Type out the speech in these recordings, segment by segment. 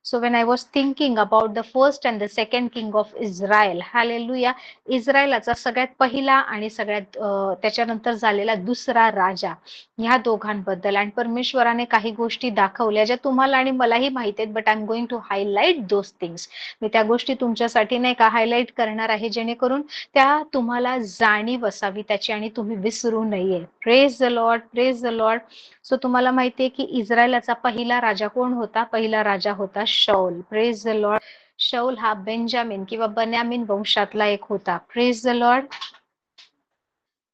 So when I was thinking about the first and the second king of Israel, hallelujah, इस्रायलाचा सगळ्यात पहिला आणि सगळ्यात त्याच्यानंतर झालेला दुसरा राजा, ह्या दोघांबद्दल आणि परमेश्वराने काही गोष्टी दाखवल्या ज्या तुम्हाला आणि मलाही माहित आहेत, but I am going to highlight those things. मी त्या गोष्टी तुमच्यासाठी नाही का हायलाइट करणार आहे, जेणेकरून त्या तुम्हाला जाणीव असावी त्याची आणि तुम्ही विसरू नये. Praise the Lord, praise the lord. So तुम्हाला माहितीये की इस्रायलाचा पहिला राजा कोण होता? पहिला राजा होता शाऊल. Praise the lord. शाऊल हा बेंजामिन किंवा बन्यामीन वंशातला एक होता. Praise the lord.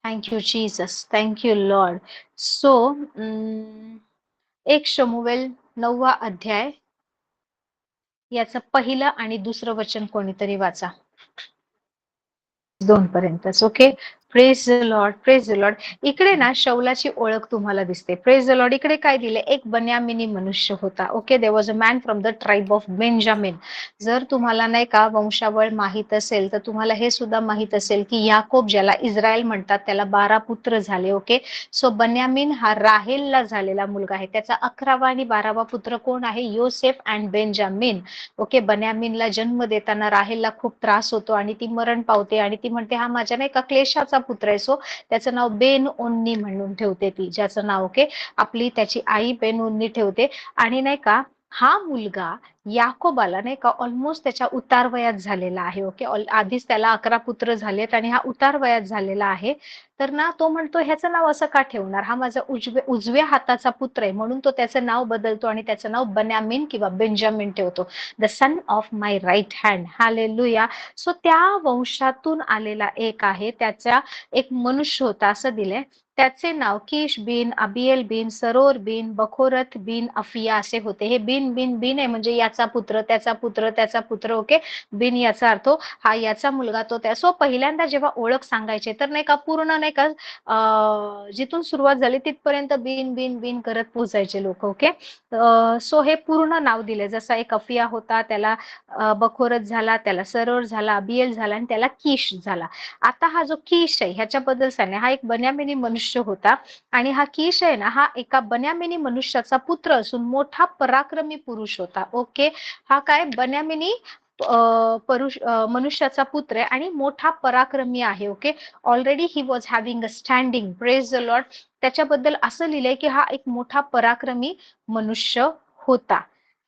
Thank you Jesus, thank you lord. So 1 शमूएल 9वा अध्याय याचं पहिलं आणि दुसरं वचन कोणीतरी वाचा. 2 पर्यंतच. Okay. Praise the Lord, praise the Lord. इकडे ना शौलाची ओळख तुम्हाला दिसते. Praise the Lord. इकडे काय दिले? एक बन्यामिनी मनुष्य होता. Okay. There was a man from the tribe of Benjamin. जर तुम्हाला नाही का वंशावळ माहित असेल तर तुम्हाला हे सुद्धा माहित असेल की याकोब, ज्याला इस्रायल म्हणतात, त्याला 12 पुत्र झाले. ओके. सो बन्यामिन हा राहेलला झालेला मुलगा आहे. त्याचा 11वा आणि 12वा पुत्र कोण आहे? योसेफ अँड बेंजामिन. ओके. बन्यामिनला जन्म देताना राहेलला खूप त्रास होतो आणि ती मरण पावते आणि ती म्हणते हा माझ्या नाही का क्लेशाचा पुत्र आहे. सो त्याचं नाव बेन ओन्नी म्हणून ठेवते ती, ज्याचं नाव ओके आपली त्याची आई बेन ओन्नी ठेवते. आणि नाही का हा मुलगा याकोबाला नाही का ऑलमोस्ट त्याच्या उतार वयात झालेला आहे. ओके. आधीच त्याला 11 पुत्र झालेत आणि हा उतार वयात झालेला आहे. तर ना तो म्हणतो ह्याचं नाव असं का ठेवणार? हा माझा उजव्या हाताचा पुत्र आहे, म्हणून तो त्याचं नाव बदलतो आणि त्याचं नाव बन्यामिन किंवा बेंजामिन ठेवतो. The son of my right hand. Hallelujah. So त्या वंशातून आलेला एक आहे, त्याचा एक मनुष्य होता असं दिलंय. त्याचे नाव किश बिन, अबिएल बिन, सरोर बिन, बखोरत बिन, अफिया असे होते. हे बिन बिन बिन आहे म्हणजे याचा पुत्र, त्याचा पुत्र, त्याचा पुत्र. ओके. बिन याचा अर्थ हा याचा मुलगा, तो त्या. सो पहिल्यांदा जेव्हा ओळख सांगायचे तर नाही का पूर्ण नाही का जिथून सुरुवात झाली तिथपर्यंत बिन बिन बिन करत पोहोचायचे लोक. ओके. सो हे पूर्ण नाव दिले. जसा एक अफिया होता, त्याला बखोरत झाला, त्याला सरोर झाला, अबिएल झाला आणि त्याला किश झाला. आता हा जो किश आहे ह्याच्याबद्दल सांगणे, हा एक बन्यामिनी मनुष्य होता आणि हा किश आहे ना, हा एका बन्यामिनी मनुष्याचा पुत्र असून मोठा पराक्रमी पुरुष होता. ओके. हा काय बन्यामिनी मनुष्याचा पुत्र आहे आणि मोठा पराक्रमी आहे. Okay. Already he was having a standing. Praise the Lord. त्याच्याबद्दल असं लिहिलंय की हा एक मोठा पराक्रमी मनुष्य होता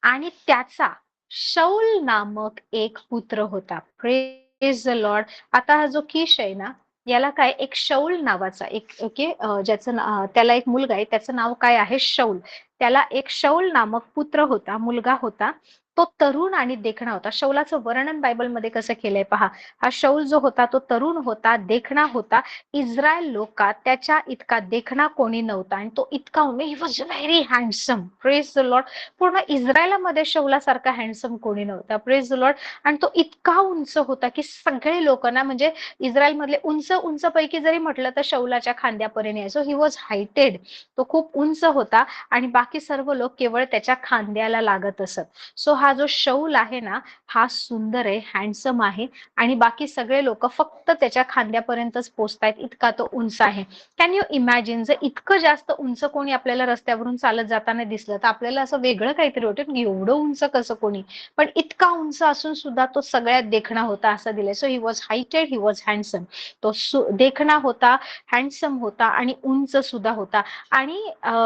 आणि त्याचा शौल नामक एक पुत्र होता. Praise the Lord. आता हा जो किश आहे ना, याला काय एक शौल नावाचा एक ओके ज्याचं त्याला एक मुलगा आहे, त्याचं नाव काय आहे? शौल. त्याला एक शौल नामक पुत्र होता, मुलगा होता. तो तरुण आणि देखणा होता. शौलाचं वर्णन बायबलमध्ये कसं केलंय पहा. हा शौल जो होता तो तरुण होता, देखणा होता. इस्रायल लोकात त्याच्या इतका देखणा कोणी नव्हता आणि तो इतका he was very handsome. Praise the Lord. पूर्ण इस्रायलामध्ये शौलासारखा हँडसम कोणी नव्हता. Praise the Lord. आणि तो इतका उंच होता की सगळे लोक ना, म्हणजे इस्रायल मधले उंच उंच पैकी जरी म्हटलं तर शौलाच्या खांद्यापर्यंत यायचो. He was heighted. तो खूप उंच होता आणि बाकी सर्व लोक केवळ त्याच्या खांद्याला लागत असत. सो हा जो शौल आहे ना, हा सुंदर आहे, हँडसम आहे आणि बाकी सगळे लोक फक्त त्याच्या खांद्यापर्यंतच पोहोचतायत, इतका तो उंच आहे. कॅन यू इमॅजिन जर इतकं जास्त उंच कोणी आपल्याला रस्त्यावरून चालत जाताना दिसलं तर आपल्याला असं वेगळं काहीतरी वाटेल की एवढं उंच कसं कोणी, पण इतका उंच असून सुद्धा तो सगळ्यात देखणा होता असं दिलंय. So he was heighted, he was handsome. तो देखणा होता, हँडसम होता आणि उंच सुद्धा होता. आणि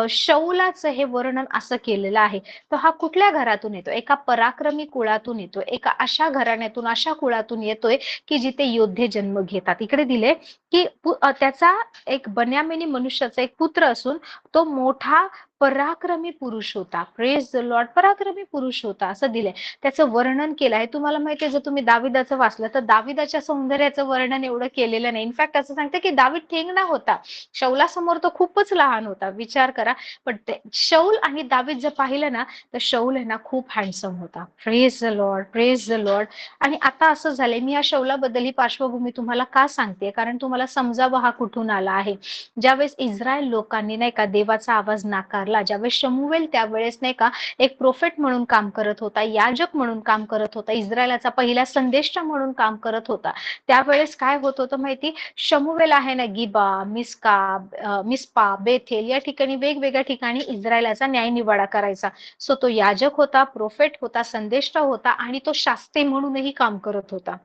शौलाचं हे वर्णन असं केलेलं आहे. तर हा कुठल्या घरातून येतो? एका पराक्रमी कुळातून येतो, एका अशा घराण्यातून, अशा कुळातून येतोय की जिथे योद्धे जन्म घेतात. इकडे दिले की त्याचा एक बन्यामिनी मनुष्याचा एक पुत्र असून तो मोठा पराक्रमी पुरुष होता. Praise the Lord. पराक्रमी पुरुष होता असं दिलंय. त्याचं वर्णन केलं आहे. तुम्हाला माहितीये जर तुम्ही दाविदाचं वाचलं तर दाविदाच्या सौंदर्याचं वर्णन एवढं केलेलं नाही. इनफॅक्ट असं सांगते की दावीद ठेंगणा होता, शौलासमोर तो खूपच लहान होता. विचार करा. पण शौल आणि दावीद जर पाहिलं ना तर शौल आहे ना खूप हँडसम होता. Praise the Lord, praise the Lord. आणि आता असं झालंय, मी या शौलाबद्दल ही पार्श्वभूमी तुम्हाला का सांगते, कारण तुम्हाला समजावं हा कुठून आला आहे. ज्यावेळेस इस्रायल लोकांनी नाही का देवाचा आवाज नाकारला मारला. ज्यावेळेस शमूएल त्यावेळेस नाही का एक प्रोफेट म्हणून काम करत होता, याजक म्हणून काम करत होता, इस्रायलाचा पहिला संदेष्टा म्हणून काम करत होता. त्यावेळेस काय होत होतं माहिती, शमूएल आहे ना गिबा, मिस्पा, बेथेल या ठिकाणी वेगवेगळ्या ठिकाणी इस्रायलाचा न्यायनिवाडा करायचा. सो तो याजक होता, प्रोफेट होता, संदेष्टा होता आणि तो शास्त्री म्हणूनही काम करत होता.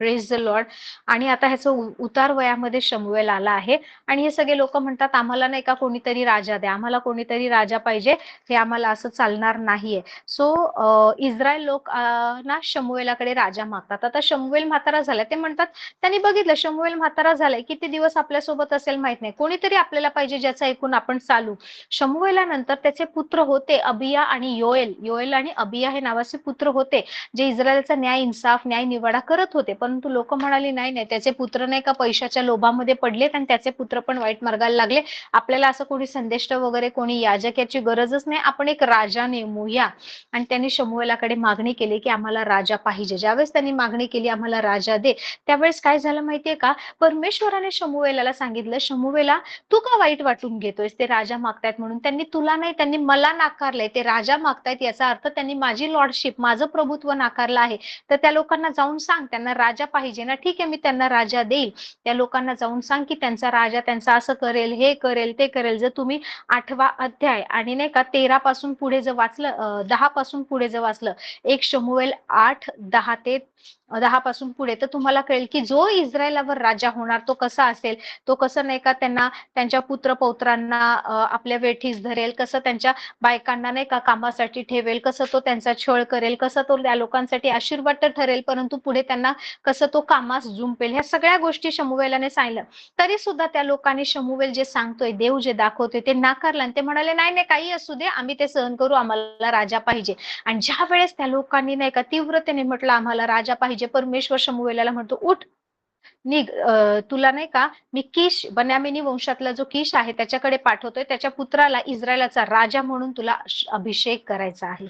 Praise the Lord. आणि आता ह्याचं उतार वयामध्ये शमूएल आला आहे आणि हे सगळे लोक म्हणतात आम्हाला नाही का कोणीतरी राजा द्या, आम्हाला कोणीतरी राजा पाहिजे, हे आम्हाला असं चालणार नाहीये. सो इस्रायल लोक ना शमूएलाकडे राजा मागतात. आता शमूएल म्हातारा झालाय, ते म्हणतात त्यांनी बघितलं शमूएल म्हातारा झालाय, किती दिवस आपल्यासोबत असेल माहित नाही, कोणीतरी आपल्याला पाहिजे ज्याचं ऐकून आपण चालू. शमूएलानंतर त्याचे पुत्र होते अबिया आणि योएल. योएल आणि अबिया हे नावाचे पुत्र होते, जे इस्रायलचा न्याय इन्साफ न्याय निवाडा करत होते. परंतु लोक म्हणाले नाही नाही, त्याचे पुत्र नाही का पैशाच्या लोभामध्ये पडलेत आणि त्याचे पुत्र पण वाईट मार्गाला लागले, आपल्याला असं कोणी संदेष्ट वगैरे कोणी याजक याची गरजच नाही, आपण एक राजा नेमूया. आणि त्यांनी शमूएलाकडे मागणी केली की आम्हाला राजा पाहिजे. ज्यावेळेस त्यांनी मागणी केली आम्हाला राजा दे, त्यावेळेस काय झालं माहितीये का, परमेश्वराने शमूएलाला सांगितलं, शमूएला तू का वाईट वाटून घेतोयस, ते राजा मागतायत म्हणून, त्यांनी तुला नाही त्यांनी मला नाकारलंय, ते राजा मागतायत याचा अर्थ त्यांनी माझी लॉर्डशिप माझं प्रभुत्व नाकारलं आहे. तर त्या लोकांना जाऊन सांग त्यांना राजा पाहिजे ना, ठीक आहे मी त्यांना राजा देईल. त्या लोकांना जाऊन सांग की त्यांचा राजा त्यांचा असं करेल, हे करेल, ते करेल. जर तुम्ही 8वा अध्याय आणि नाही का 13 पासून पुढे जर वाचलं, 10 पासून पुढे जर वाचलं, 1 शमूएल 8, 10 पासून पुढे, तर तुम्हाला कळेल की जो इस्रायलावर राजा होणार तो कसा असेल, तो कसं नाही का त्यांना त्यांच्या पुत्र पौत्रांना आपल्या वेठीस धरेल, कसं त्यांच्या बायकांना नाही का कामासाठी ठेवेल, कसं तो त्यांचा छळ करेल, कसं तो त्या लोकांसाठी आशीर्वाद तर ठरेल, परंतु पुढे त्यांना कसं तो कामास जुंपेल. ह्या सगळ्या गोष्टी शमूएलाने सांगितलं. तरी सुद्धा त्या लोकांनी शमूएल जे सांगतोय, देव जे दाखवतोय ते नाकारलं आणि ते म्हणाले नाही नाही काही असू दे, आम्ही ते सहन करू, आम्हाला राजा पाहिजे. आणि ज्या वेळेस त्या लोकांनी नाही का तीव्रतेने म्हटलं आम्हाला राजा पाहिजे, परमेश्वर शमूएलाला म्हणतो उठ निघ, तुला नाही का मी कीश बन्यामिनी वंशातला जो कीश आहे त्याच्याकडे पाठवतोय, त्याच्या पुत्राला इस्रायलाचा राजा म्हणून तुला अभिषेक करायचा आहे.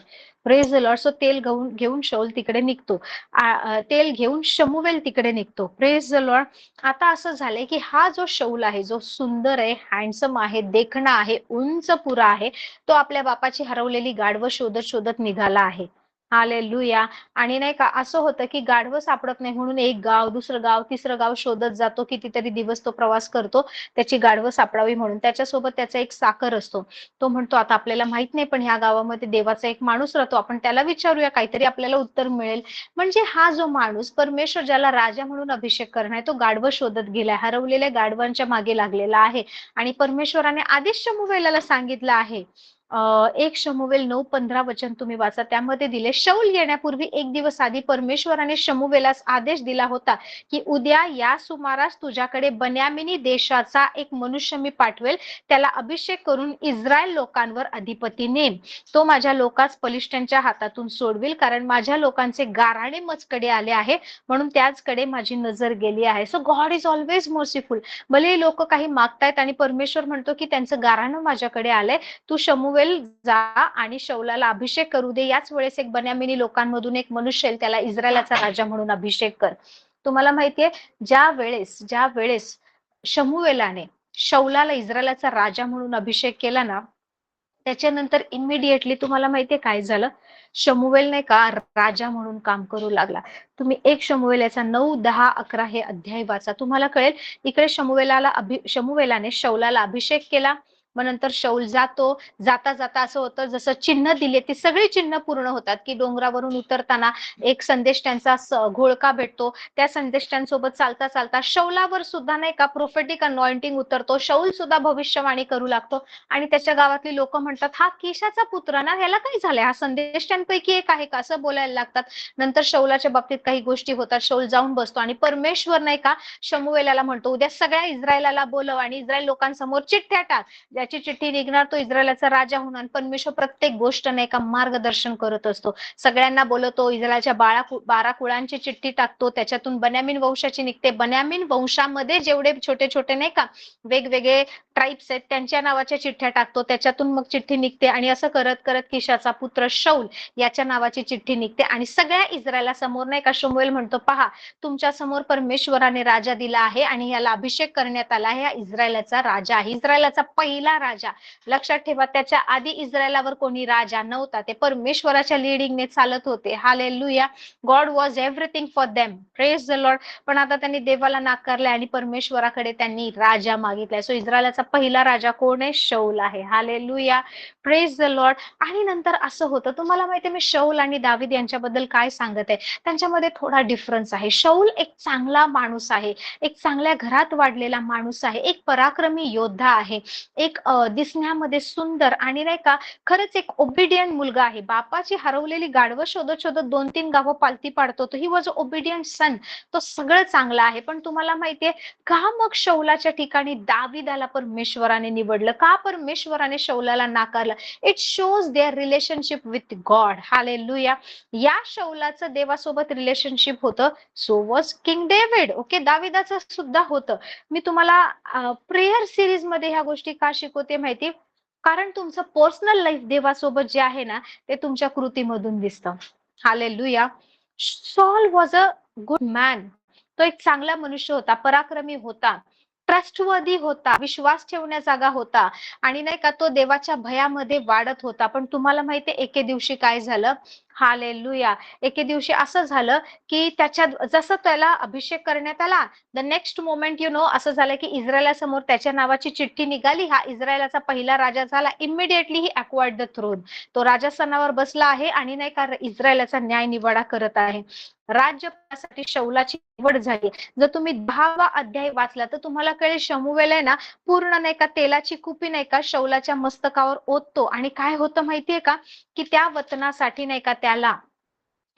Praise the lord. सो तेल घेऊन घेऊन शौल तिकडे निघतो, तेल घेऊन शमूएल तिकडे निघतो. Praise the Lord. आता असं झालंय की हा जो शौल आहे, जो सुंदर आहे, हँडसम आहे, देखणा आहे, उंच पुरा आहे, तो आपल्या बापाची हरवलेली गाढवं शोधत शोधत निघाला आहे. हालेलुया. आणि नाही का असं होतं की गाढवं सापडत नाही म्हणून एक गाव, दुसरं गाव, तिसरं गाव शोधत जातो, कितीतरी दिवस तो प्रवास करतो त्याची गाढवं सापडावी म्हणून. त्याच्यासोबत त्याचा एक साकर असतो. तो म्हणतो आता आपल्याला माहित नाही पण ह्या गावामध्ये देवाचा एक माणूस राहतो, आपण त्याला विचारूया, काहीतरी आपल्याला उत्तर मिळेल. म्हणजे हा जो माणूस परमेश्वर ज्याला राजा म्हणून अभिषेक करणार आहे, तो गाढवं शोधत गेलाय, हरवलेल्या गाढवांच्या मागे लागलेला आहे. आणि परमेश्वराने आधीच शमूएलाला सांगितलं आहे, 1 शमूएल 9:15 वचन तुम्ही वाचा, त्यामध्ये दिले, शौल येण्यापूर्वी एक दिवस आधी परमेश्वराने शमूएलास आदेश दिला होता की उद्या या सुमारास तुझ्याकडे बन्यामिनी देशाचा एक मनुष्य मी पाठवेल, त्याला अभिषेक करून इस्रायल लोकांवर अधिपती नेम. तो माझ्या लोकांस पलिष्ठांच्या हातातून सोडविल, कारण माझ्या लोकांचे गाराणे मजकडे आले आहे म्हणून त्याचकडे माझी नजर गेली आहे. So God is always merciful. भले लोक काही मागतायत आणि परमेश्वर म्हणतो की त्यांचं गाराणं माझ्याकडे आलंय, तू शमूएल जा आणि शौलाला अभिषेक करू दे. याच वेळेस एक बन्यामिनी लोकांमधून एक मनुष्य येईल, त्याला इस्रायलाचा राजा म्हणून अभिषेक कर. तुम्हाला माहितीये ज्या वेळेस शमूएलाने शौलाला इस्रायलाचा राजा म्हणून अभिषेक केला ना, त्याच्यानंतर इमिडिएटली तुम्हाला माहितीये काय झालं, शमूएल नाही का राजा म्हणून काम करू लागला. तुम्ही 1 शमूएल याचा 9, 10, 11 हे अध्याय वाचा, तुम्हाला कळेल. इकडे शमूएलाने शौलाला अभिषेक केला, मग नंतर शौल जातो, जाता जाता असं होतं जसं चिन्ह दिले ती सगळी चिन्ह पूर्ण होतात, की डोंगरावरून उतरताना एक संदेश त्यांचा घोळका भेटतो, त्या संदेशांसोबत चालता चालता शौलावर सुद्धा नाही का प्रोफेटिक अनॉइंटिंग उतरतो, शौल सुद्धा भविष्यवाणी करू लागतो. आणि त्याच्या गावातली लोक म्हणतात हा कीशाचा पुत्र ना, ह्याला काय झालंय, हा संदेशांपैकी एक आहे का, असं बोलायला लागतात. नंतर शौलाच्या बाबतीत काही गोष्टी होतात, शौल जाऊन बसतो आणि परमेश्वर नाही का शमूएलाला म्हणतो उद्या सगळ्या इस्रायलाला बोलव आणि इस्रायल लोकांसमोर चिठ्ठ्या टाक, ज्याची चिठ्ठी निघणार तो इस्रायलाचा राजा होणार. परमेश्वर प्रत्येक गोष्ट नाही का मार्गदर्शन करत असतो, सगळ्यांना बोलवतो, इस्रायलच्या 12 कुळांची चिठ्ठी टाकतो, त्याच्यातून बन्यामीन वंशाची निघते, बन्यामीन वंशामध्ये जेवढे छोटे छोटे नाही का वेगवेगळे ट्राईब्स आहेत त्यांच्या नावाच्या चिठ्ठ्या टाकतो, त्याच्यातून मग चिठ्ठी निघते आणि असं करत करत किशाचा पुत्र शौल याच्या नावाची चिठ्ठी निघते आणि सगळ्या इस्रायला समोर नाही का शमूएल म्हणतो पहा तुमच्या समोर परमेश्वराने राजा दिला आहे आणि याला अभिषेक करण्यात आला आहे, हा इस्रायलाचा राजा आहे, इस्रायलाचा पहिला पहिला राजा. लक्षात ठेवा, त्याच्या आधी इस्रायलावर कोणी राजा नव्हता. ते परमेश्वराच्या लिडिंगने चालत होते. Hallelujah. God was everything for them. Praise the Lord. पण आता त्यांनी देवाला नाकारले आणि परमेश्वराकडे त्यांनी राजा मागितलाय. सो इस्रायलाचा पहिला राजा कोण आहे? शौल आहे. हालेलुया. Praise the Lord. आणि नंतर असं होतं, तुम्हाला माहिती आहे मी शौल आणि दावीद यांच्याबद्दल काय सांगत आहे, त्यांच्यामध्ये थोडा डिफरन्स आहे. शौल एक चांगला माणूस आहे, एक चांगल्या घरात वाढलेला माणूस आहे, एक पराक्रमी योद्धा आहे, एक दिसण्यामध्ये सुंदर आणि नाही का खरंच एक ओबिडियंट मुलगा आहे. बापाची हरवलेली गाढवं शोधत शोधत 2-3 गावं पालती पाडतो. ही वॉज ओबिडियंट सन. तो सगळं चांगलं आहे. पण तुम्हाला माहितीये का मग शौलाच्या ठिकाणी दावीदाला परमेश्वराने निवडलं? का परमेश्वराने शौलाला नाकारलं? It shows their relationship with God. Hallelujah. या शौलाचं देवासोबत रिलेशनशिप होतं. So was king David. Okay, दाविदाचं सुद्धा होतं. मी तुम्हाला प्रेयर सिरीज मध्ये ह्या गोष्टी का शिकवते माहिती? कारण तुमचं पर्सनल लाईफ देवासोबत जे आहे ना, ते तुमच्या कृतीमधून दिसतं. Hallelujah. Saul was a good man. तो एक चांगला मनुष्य होता, पराक्रमी होता, ट्रस्टवर्दी होता, विश्वास ठेवण्यासारखा होता आणि नाही का तो देवाच्या भयामध्ये वाढत होता. पण तुम्हाला माहितीये एके दिवशी काय झालं? हालेलुया. एके दिवशी असं झालं की त्याच्या जसं त्याला अभिषेक करण्यात आला, द नेक्स्ट मोमेंट असं झालं की इस्रायलासमोर त्याच्या नावाची चिठ्ठी निघाली. हा इस्रायलाचा पहिला राजा झाला. Immediately he acquired the throne. तो राजस्थानावर बसला आहे आणि नाही का इस्रायलाचा न्याय निवाडा करत आहे. राज्यपालासाठी शौलाची निवड झाली. जर तुम्ही 10वा अध्याय वाचला तर तुम्हाला कळेल शमूएल आहे ना पूर्ण नाही का तेलाची कुपी नाही का शौलाच्या मस्तकावर ओततो आणि काय होतं माहितीये का की त्या वतनासाठी नाही का त्याला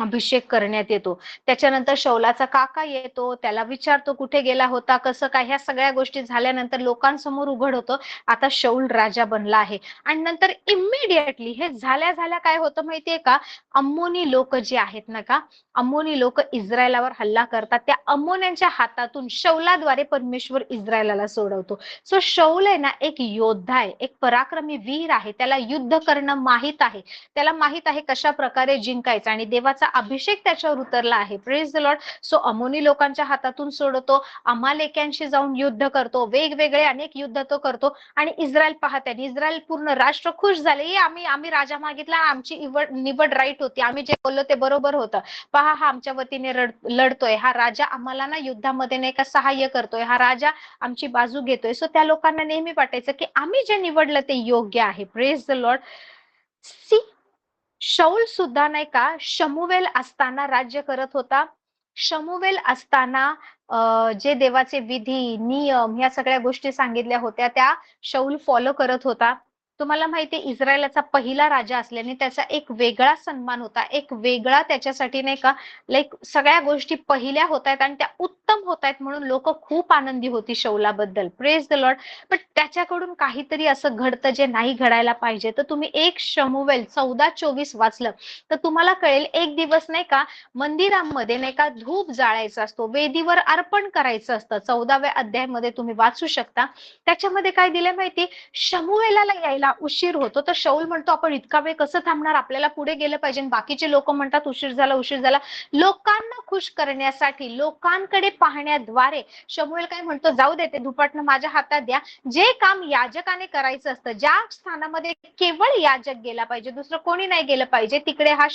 अभिषेक करण्यात येतो. त्याच्यानंतर शौलाचा काका येतो, त्याला विचारतो कुठे गेला होता, कसं काय. ह्या सगळ्या गोष्टी झाल्यानंतर लोकांसमोर उघड होतं आता शौल राजा बनला आहे. आणि नंतर इमिडिएटली हे झाल्या काय होतं माहितीये का, अम्मोनी लोक जे आहेत ना का, अम्मोनी लोक इस्रायलावर हल्ला करतात. त्या अम्मोन्यांच्या हातातून शौलाद्वारे परमेश्वर इस्रायलाला सोडवतो. सो शौल आहे ना एक योद्धा आहे, एक पराक्रमी वीर आहे. त्याला युद्ध करणं माहित आहे, त्याला माहित आहे कशा प्रकारे जिंकायचं आणि देवाचा अभिषेक त्याच्यावर उतरला आहे. Praise the lord. सो अमोनी लोकांच्या हातातून सोडतो, अमालेक्यांशी जाऊन युद्ध करतो, वेगवेगळे अनेक युद्ध तो करतो आणि इस्रायल पाहते. इस्रायल पूर्ण राष्ट्र खुश झाले. आम्ही राजा मागितला, आमची निवड राईट होती, आम्ही जे बोललो ते बरोबर होतं. पहा हा आमच्या वतीने लढतोय, हा राजा आम्हाला ना युद्धामध्ये नाही का सहाय्य करतोय, हा राजा आमची बाजू घेतोय. सो त्या लोकांना नेहमी वाटायचं की आम्ही जे निवडलं ते योग्य आहे. Praise the Lord. सी शौल सुद्धा नाही का शमूवेल असताना राज्य करत होता. शमूवेल असताना जे देवाचे विधी नियम ह्या सगळ्या गोष्टी सांगितल्या होत्या त्या शौल फॉलो करत होता. तुम्हाला माहिती इस्रायलाचा पहिला राजा असल्याने त्याचा एक वेगळा सन्मान होता, एक वेगळा त्याच्यासाठी नाही का लाईक सगळ्या गोष्टी पहिल्या होत आहेत आणि त्या उत्तम होत आहेत म्हणून लोक खूप आनंदी होती शौलाबद्दल. Praise the Lord. पण त्याच्याकडून काहीतरी असं घडतं जे नाही घडायला पाहिजे. तर तुम्ही 1 शमूएल 14:24 वाचलं तर तुम्हाला कळेल एक दिवस नाही का मंदिरामध्ये नाही का धूप जाळायचा असतो, वेदीवर अर्पण करायचं असतं. 14व्या अध्यायामध्ये तुम्ही वाचू शकता. त्याच्यामध्ये काय दिलंय माहिती, शमूएलाला यायला उशीर होतो तर शौल म्हणतो आपण इतका वेळ कसं थांबणार, आपल्याला पुढे गेलं पाहिजे. बाकीचे लोक म्हणतात उशीर झाला. लोकांना खुश करण्यासाठी लोकांकडे पाहण्याद्वारे शमूएल काय म्हणतो, जाऊ दे ते धुपाटणं माझ्या हातात द्या. जे काम याजकाने करायचं असतं, ज्या स्थानामध्ये केवळ याजक गेला पाहिजे, दुसरं कोणी नाही गेलं पाहिजे, तिकडे हा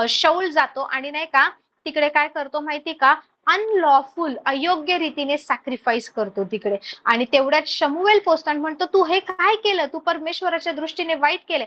शौल जातो आणि नाही का तिकडे काय करतो माहिती का, अनलॉफुल अयोग्य रीतीने सॅक्रिफाईस करतो तिकडे. आणि तेवढ्यात शमूएल पोचतो आणि म्हणतो तू हे काय केलं, तू परमेश्वराच्या दृष्टीने वाईट केलं.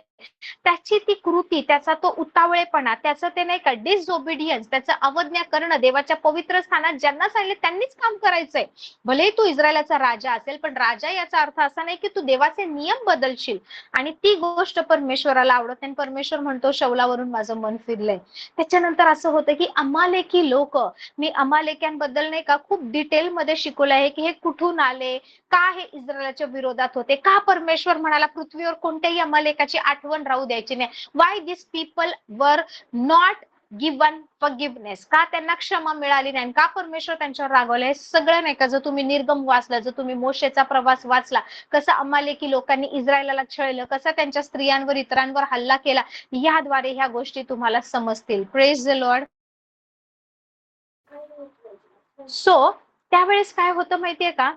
त्याची ती कृती, त्याचा तो उतावळेपणा, त्याचं ते नाही का डिसओबिडियन्स, त्याचं अवज्ञा करणं, देवाच्या पवित्र स्थानात ज्यांना सांगितले त्यांनीच काम करायचंय. भले तू इस्रायलाचा राजा असेल पण राजा याचा अर्थ असा नाही की तू देवाचे नियम बदलशील. आणि ती गोष्ट परमेश्वराला आवडत नाही. परमेश्वर म्हणतो शौलावरून माझं मन फिरलंय. त्याच्यानंतर असं होतं की अमालेकी लोक, मी अमालेक्यांबद्दल नाही का खूप डिटेलमध्ये शिकवलं आहे की हे कुठून आले, का हे इस्रायलच्या विरोधात होते, का परमेश्वर म्हणाला पृथ्वीवर कोणत्याही अमालेकाची आठवण राहू द्यायची नाही. Why this people were not given forgiveness, का त्यांना क्षमा मिळाली नाही, का परमेश्वर त्यांच्यावर रागवले. हे सगळं नाही का जर तुम्ही निर्गम वाचला, जर तुम्ही मोशेचा प्रवास वाचला, कसं अमालेकी लोकांनी इस्रायलाला छळलं, कसं त्यांच्या स्त्रियांवर इतरांवर हल्ला केला, याद्वारे ह्या गोष्टी तुम्हाला समजतील. Praise the lord. सो त्यावेळेस काय होतं माहितीये का,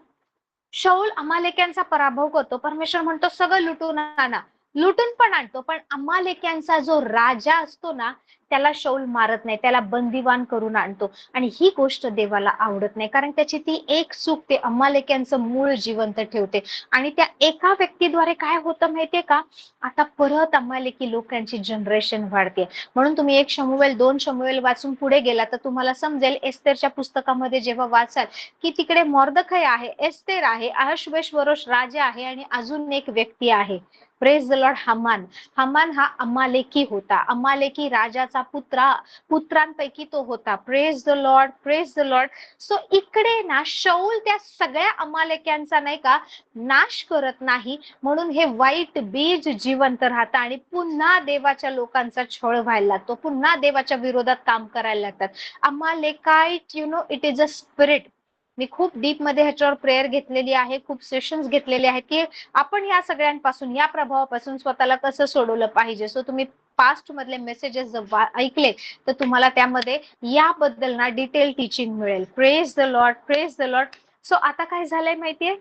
शाऊल अमालेक्यांचा पराभव करतो. परमेश्वर म्हणतो सगळं लुटून आणा. लुटून पण आणतो, पण अमालेक्यांचा जो राजा असतो ना, त्याला शाऊल मारत नाही, त्याला बंदिवान करून आणतो. आणि ही गोष्ट देवाला आवडत नाही, कारण त्याची ती एक चूक ते अमालेक्यांचं मूळ जिवंत ठेवते. आणि त्या एका व्यक्तीद्वारे काय होतं माहितीये का, आता परत अमालेकी लोकांची जनरेशन वाढते. म्हणून तुम्ही 1 शमूएल 2 शमूएल वाचून पुढे गेला तर तुम्हाला समजेल, एस्तेरच्या पुस्तकामध्ये जेव्हा वाचाल की तिकडे मॉर्दखय आहे, एस्तेर आहे, अहश्वेरोश राजा आहे आणि अजून एक व्यक्ती आहे. Praise the lord. हमान. हमान हा अमालेकी होता, अमालेकी राजाचा पुत्रांपैकी तो होता. Praise the Lord, praise the lord. So इकडे ना शाऊल त्या सगळ्या अमालेक्यांचा नाही का नाश करत नाही, म्हणून हे वाईट बीज जिवंत राहतं आणि पुन्हा देवाच्या लोकांचा छळ व्हायला लागतो, पुन्हा देवाच्या विरोधात काम करायला लागतात. अमालेकाइट इट इज अ स्पिरिट. मी खूप डीप मध्ये ह्याच्यावर प्रेयर घेतलेली आहे, खूप सेशन्स घेतलेले आहेत की आपण या सगळ्यांपासून, या प्रभावापासून स्वतःला कसं सोडवलं पाहिजे. सो तुम्ही पास्ट मधले मेसेजेस जर ऐकले तर तुम्हाला त्यामध्ये याबद्दल ना डिटेल टीचिंग मिळेल. Praise the Lord, praise the lord. So आता काय झालंय माहितीये,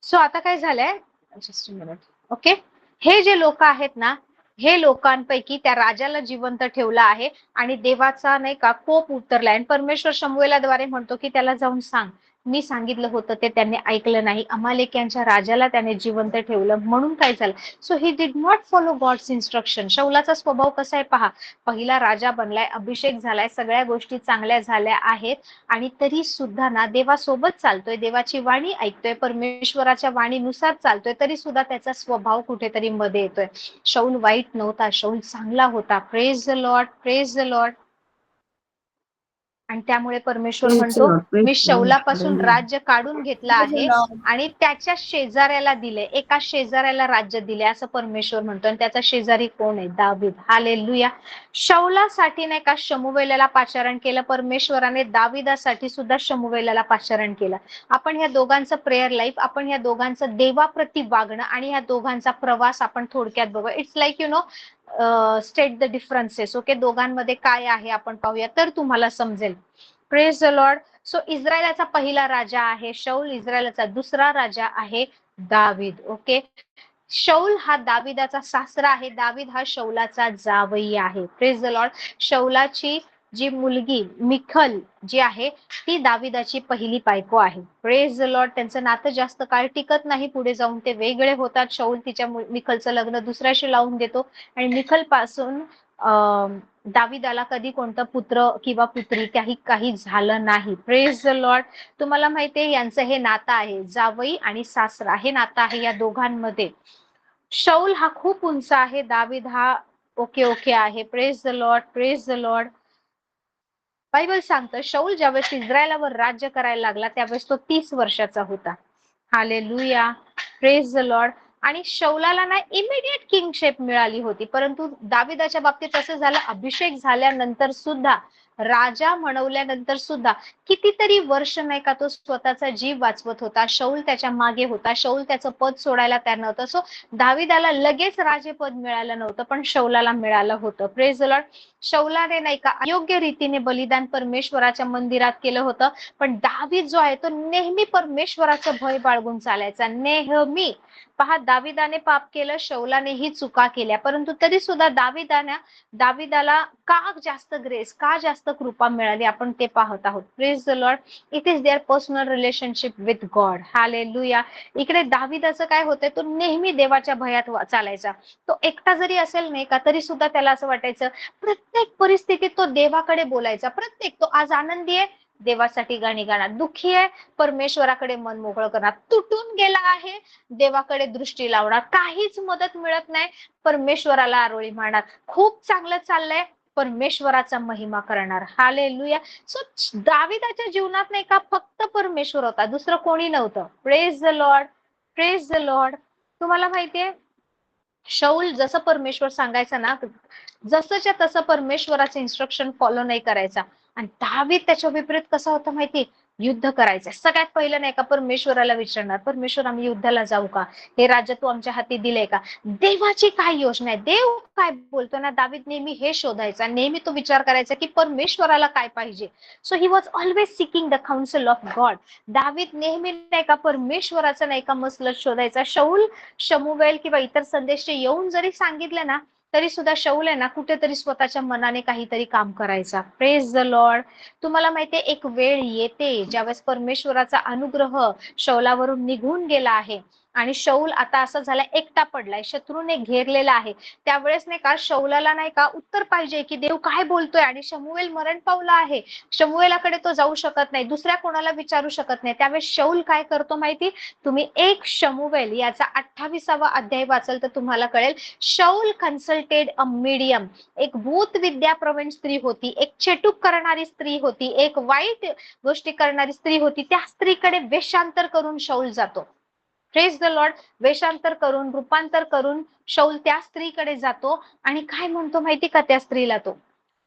सो आता काय झालंय, जस्ट मिनिट. ओके, हे जे लोक आहेत ना, हे लोकांपैकी त्या राजाला जिवंत ठेवलं आहे आणि देवाचा नाही का कोप उतरलाय. आणि परमेश्वर शमूएलाद्वारे म्हणतो की त्याला जाऊन सांग, मी सांगितलं होतं ते त्यांनी ऐकलं नाही, अमालेक्यांच्या राजाला त्याने जिवंत ठेवलं. म्हणून काय झालं, so he did not follow God's instruction. शौलाचा स्वभाव कसा आहे पहा, पहिला राजा बनलाय, अभिषेक झालाय, सगळ्या गोष्टी चांगल्या झाल्या आहेत आणि तरी सुद्धा ना देवासोबत चालतोय, देवाची वाणी ऐकतोय, परमेश्वराच्या वाणीनुसार चालतोय, तरी सुद्धा त्याचा स्वभाव कुठेतरी मध्ये येतोय. शाऊल वाईट नव्हता, शाऊल चांगला होता. Praise the Lord, praise the Lord. आणि त्यामुळे परमेश्वर Praise the म्हणतो Lord. Praise me the Lord. शौलापासून Hallelujah. राज्य काढून घेतलं Praise the आहे Lord. आणि त्याच्या शेजाऱ्याला दिले, एका शेजाऱ्याला राज्य दिले, असं परमेश्वर म्हणतो. आणि त्याचा शेजारी कोण आहे, दावीद. हालेलुया. शौलासाठी नाही का शमूएलाला पाचारण केलं, परमेश्वराने दाविदासाठी सुद्धा शमूएलाला पाचारण केलं. आपण ह्या दोघांचं प्रेयर लाईफ, आपण ह्या दोघांचं देवाप्रती वागणं आणि ह्या दोघांचा प्रवास आपण थोडक्यात बघू. It's like state the differences. Okay, दोघांमध्ये काय आहे आपण पाहूया तर तुम्हाला समजेल. Praise the lord. सो इस्रायलाचा पहिला राजा आहे शाऊल, इस्रायलाचा दुसरा राजा आहे दावीद. ओके, शाऊल हा दाविदाचा सासरा आहे, दावीद हा शौलाचा जावई आहे. Praise the lord. शौलाची जी मुलगी मिखल जी आहे ती दाविदाची पहिली बायको आहे. Praise the lord. त्यांचं नातं जास्त काळ टिकत नाही, पुढे जाऊन ते वेगळे होतात. शाऊल तिच्या मिखलचं लग्न दुसऱ्याशी लावून देतो आणि मिखल पासून दाविदाला कधी कोणतं पुत्र किंवा पुत्री काही झालं नाही. Praise the Lord. तुम्हाला माहितीये यांचं हे नातं आहे, जावई आणि सासरा हे नातं आहे या दोघांमध्ये. शाऊल हा खूप उंच आहे, दावीद हा ओके ओके आहे. Praise the Lord, praise the Lord. Bible सांगतं शाऊल ज्यावेळेस इस्रायलावर राज्य करायला लागला त्यावेळेस तो 30 वर्षाचा होता. Hallelujah, praise the Lord. आणि शौलाला ना इमिडिएट किंगशिप मिळाली होती, परंतु दाविदाच्या बाबतीत असं झालं, अभिषेक झाल्यानंतर सुद्धा, राजा म्हणवल्यानंतर सुद्धा कितीतरी वर्ष नाही का तो स्वतःचा जीव वाचवत होता. शाऊल त्याच्या मागे होता, शाऊल त्याचं पद सोडायला तयार नव्हतं. सो दाविदाला लगेच राजेपद मिळालं नव्हतं, पण शौलाला मिळालं होतं. Praise the Lord. शौलाने नाही का अयोग्य रीतीने बलिदान परमेश्वराच्या मंदिरात केलं होतं, पण दावीद जो आहे तो नेहमी परमेश्वराचं भय बाळगून चालायचा, नेहमी. पहा, दाविदाने पाप केलं, शौलानेही चुका केल्या, परंतु तरी सुद्धा दाविदाला का जास्त ग्रेस, का जास्त कृपा मिळाली, आपण ते पाहत आहोत. Praise the Lord. It is their personal relationship with God. Hallelujah. इकडे दाविदाचं काय होतंय, तो नेहमी देवाच्या भयात चालायचा. तो एकटा जरी असेल नाही का तरी सुद्धा त्याला असं वाटायचं, प्रत्येक परिस्थितीत तो देवाकडे बोलायचा. तो आज आनंदी आहे, देवासाठी गाणी गाणार, दुःखी आहे, परमेश्वराकडे मन मोकळं करणार, तुटून गेला आहे, देवाकडे दृष्टी लावणार, काहीच मदत मिळत नाही, परमेश्वराला आरोळी मारणार, खूप चांगलं चाललंय, परमेश्वराचा महिमा करणार. हालेलुया. सो दाविदाच्या जीवनात नाही का फक्त परमेश्वर होता, दुसरं कोणी नव्हतं. Praise the Lord, praise the Lord. तुम्हाला माहितीये शाऊल जसं परमेश्वर सांगायचं ना जसंच्या तसं परमेश्वराचं इन्स्ट्रक्शन फॉलो नाही करायचा. आणि दावीद त्याच्या विपरीत कसा होता माहिती, युद्ध करायचंय. सगळ्यात पहिलं नाही का परमेश्वराला विचारणार, परमेश्वर आम्ही युद्धाला जाऊ का? हे राज्य तू आमच्या हाती दिलंय का? देवाची काय योजना आहे, देव काय बोलतो ना, दावीद नेहमी हे शोधायचा, नेहमी तो विचार करायचा की परमेश्वराला काय पाहिजे. So he was always seeking the council of God. दावीद नेहमी नाही का परमेश्वराचा नाही का मसलत शोधायचा. शौल, शमूवेल किंवा इतर संदेश येऊन जरी सांगितले ना, तरी सुद्धा शौल आहे ना कुठेतरी स्वतःच्या मनाने काहीतरी काम करायचा. Praise the Lord. तुम्हाला माहितीये एक वेळ येते ज्यावेळेस परमेश्वराचा अनुग्रह शौलावरून निघून गेला आहे आणि शौल आता असं झाला एकटा पडलाय, शत्रूने घेरलेला आहे. त्यावेळेस नाही का शौलाला नाही का उत्तर पाहिजे की देव काय बोलतोय, आणि शमूएल मरण पावला आहे, शमूएलाकडे तो जाऊ शकत नाही, दुसऱ्या कोणाला विचारू शकत नाही. त्यावेळेस शौल काय करतो माहिती, तुम्ही 1 शमूएल याचा 28वा अध्याय वाचल तर तुम्हाला कळेल. शौल कन्सल्टेड अ मीडियम. एक भूत विद्या प्रवीण स्त्री होती, एक चेटूक करणारी स्त्री होती, एक वाईट गोष्टी करणारी स्त्री होती. त्या स्त्रीकडे वेषांतर करून शौल जातो. Praise the Lord. वेषांतर करून, रूपांतर करून शौल त्या स्त्रीकडे जातो आणि काय म्हणतो माहिती का त्या स्त्रीला, तो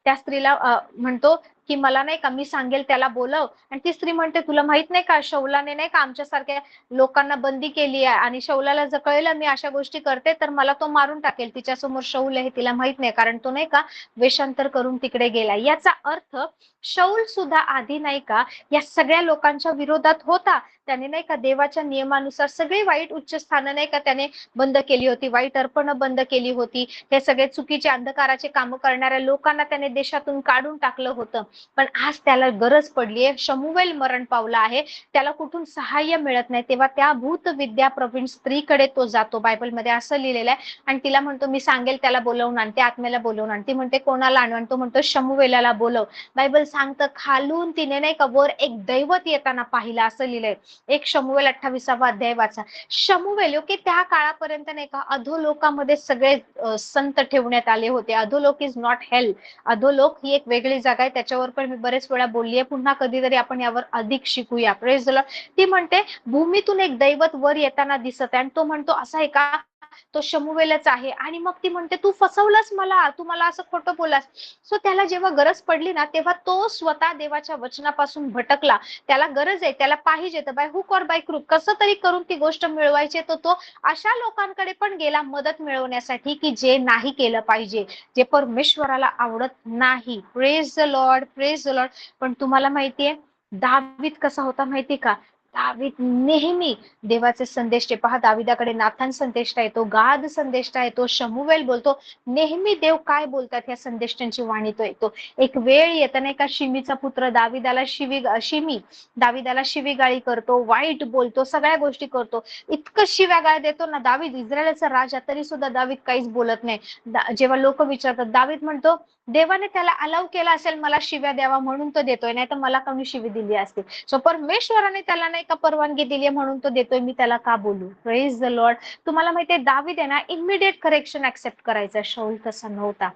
त्या स्त्रीला म्हणतो की मला नाही का मी सांगेल त्याला बोलव. आणि ती स्त्री म्हणते तुला माहित नाही का शौलाने नाही का आमच्यासारख्या लोकांना बंदी केली आहे, आणि शौलाला जर कळलं मी अशा गोष्टी करते तर मला तो मारून टाकेल. तिच्यासमोर शौल आहे तिला माहित नाही, कारण तो नाही का वेषांतर करून तिकडे गेला. याचा अर्थ शौल सुद्धा आधी नाही का या सगळ्या लोकांच्या विरोधात होता. त्याने नाही का देवाच्या नियमानुसार सगळी वाईट उच्च स्थानं नाही का त्याने बंद केली होती, वाईट अर्पण बंद केली होती, हे सगळे चुकीचे अंधकाराचे काम करणाऱ्या लोकांना त्याने देशातून काढून टाकलं होतं. पण आज त्याला गरज पडलीये, शमूएल मरण पावला आहे, त्याला कुठून सहाय्य मिळत नाही, तेव्हा त्या भूत विद्या प्रवीण स्त्रीकडे तो जातो. बायबलमध्ये असं लिहिलेलं आहे. आणि तिला म्हणतो मी सांगेल त्याला बोलवून आण, त्या आत्म्याला बोलवून आण. ती म्हणते कोणाला आणू, आणि तो म्हणतो शमूएलाला बोलव. बायबल सांगतं खालून तिने नाही का वर एक दैवत येताना पाहिला, असं लिहिलंय. 1 शमूएल 28वा अध्याय वाचा. शमूएल ओके त्या काळापर्यंत नाही का अधोलोकामध्ये सगळे संत ठेवण्यात आले होते. अधोलोक इज नॉट हेल. अधोलोक ही एक वेगळी जागा आहे, त्याच्यावर पण मी बरेच वेळा बोललीये, पुन्हा कधीतरी आपण यावर अधिक शिकूया. Praise the Lord. ती म्हणते भूमीतून एक दैवत वर येताना दिसत आहे, आणि तो म्हणतो असा आहे का, तो शमूएलच आहे. आणि मग ती म्हणते तू फसवलंस मला, तू मला असं खोटं बोलास. सो त्याला जेव्हा गरज पडली ना तेव्हा तो स्वतः देवाच्या वचनापासून भटकला. त्याला गरज आहे, त्याला पाहिजे, तर बाय हुक और बाय क्रूक कसं तरी करून ती गोष्ट मिळवायची, तर तो अशा लोकांकडे पण गेला मदत मिळवण्यासाठी की जे नाही केलं पाहिजे, जे परमेश्वराला आवडत नाही. Praise the Lord, praise the Lord. पण तुम्हाला माहितीये दावीद कसा होता माहिती का, दावीद नेहमी देवाचे संदेश पहा, दाविदाकडे नाथान संदेष्टा येतो, गाद संदेष्टा येतो, शमूएल बोलतो, नेहमी देव काय बोलतात या संदेष्टांची वाणी तो येतो. एक वेळ येताना एका शिमीचा पुत्र दाविदाला शिमी दाविदाला शिवीगाळी करतो, वाईट बोलतो, सगळ्या गोष्टी करतो, इतकं शिव्यागाळ देतो ना दावीद, इस्रायलचा राजा, तरी सुद्धा दावीद काहीच बोलत नाही. जेव्हा लोक विचारतात दावीद म्हणतो देवाने त्याला अलाव केला असेल मला शिव्या द्यावा म्हणून तो देतोय, नाही तर मला कमी शिवी दिली असते. सो परमेश्वराने त्याला नाही का परवानगी दिली म्हणून तो देतोय, मी त्याला का बोलू. Praise the Lord. तुम्हाला माहितीये दावीद आहे ना इमिडिएट करेक्शन ऍक्सेप्ट करायचा. शौल तसा नव्हता.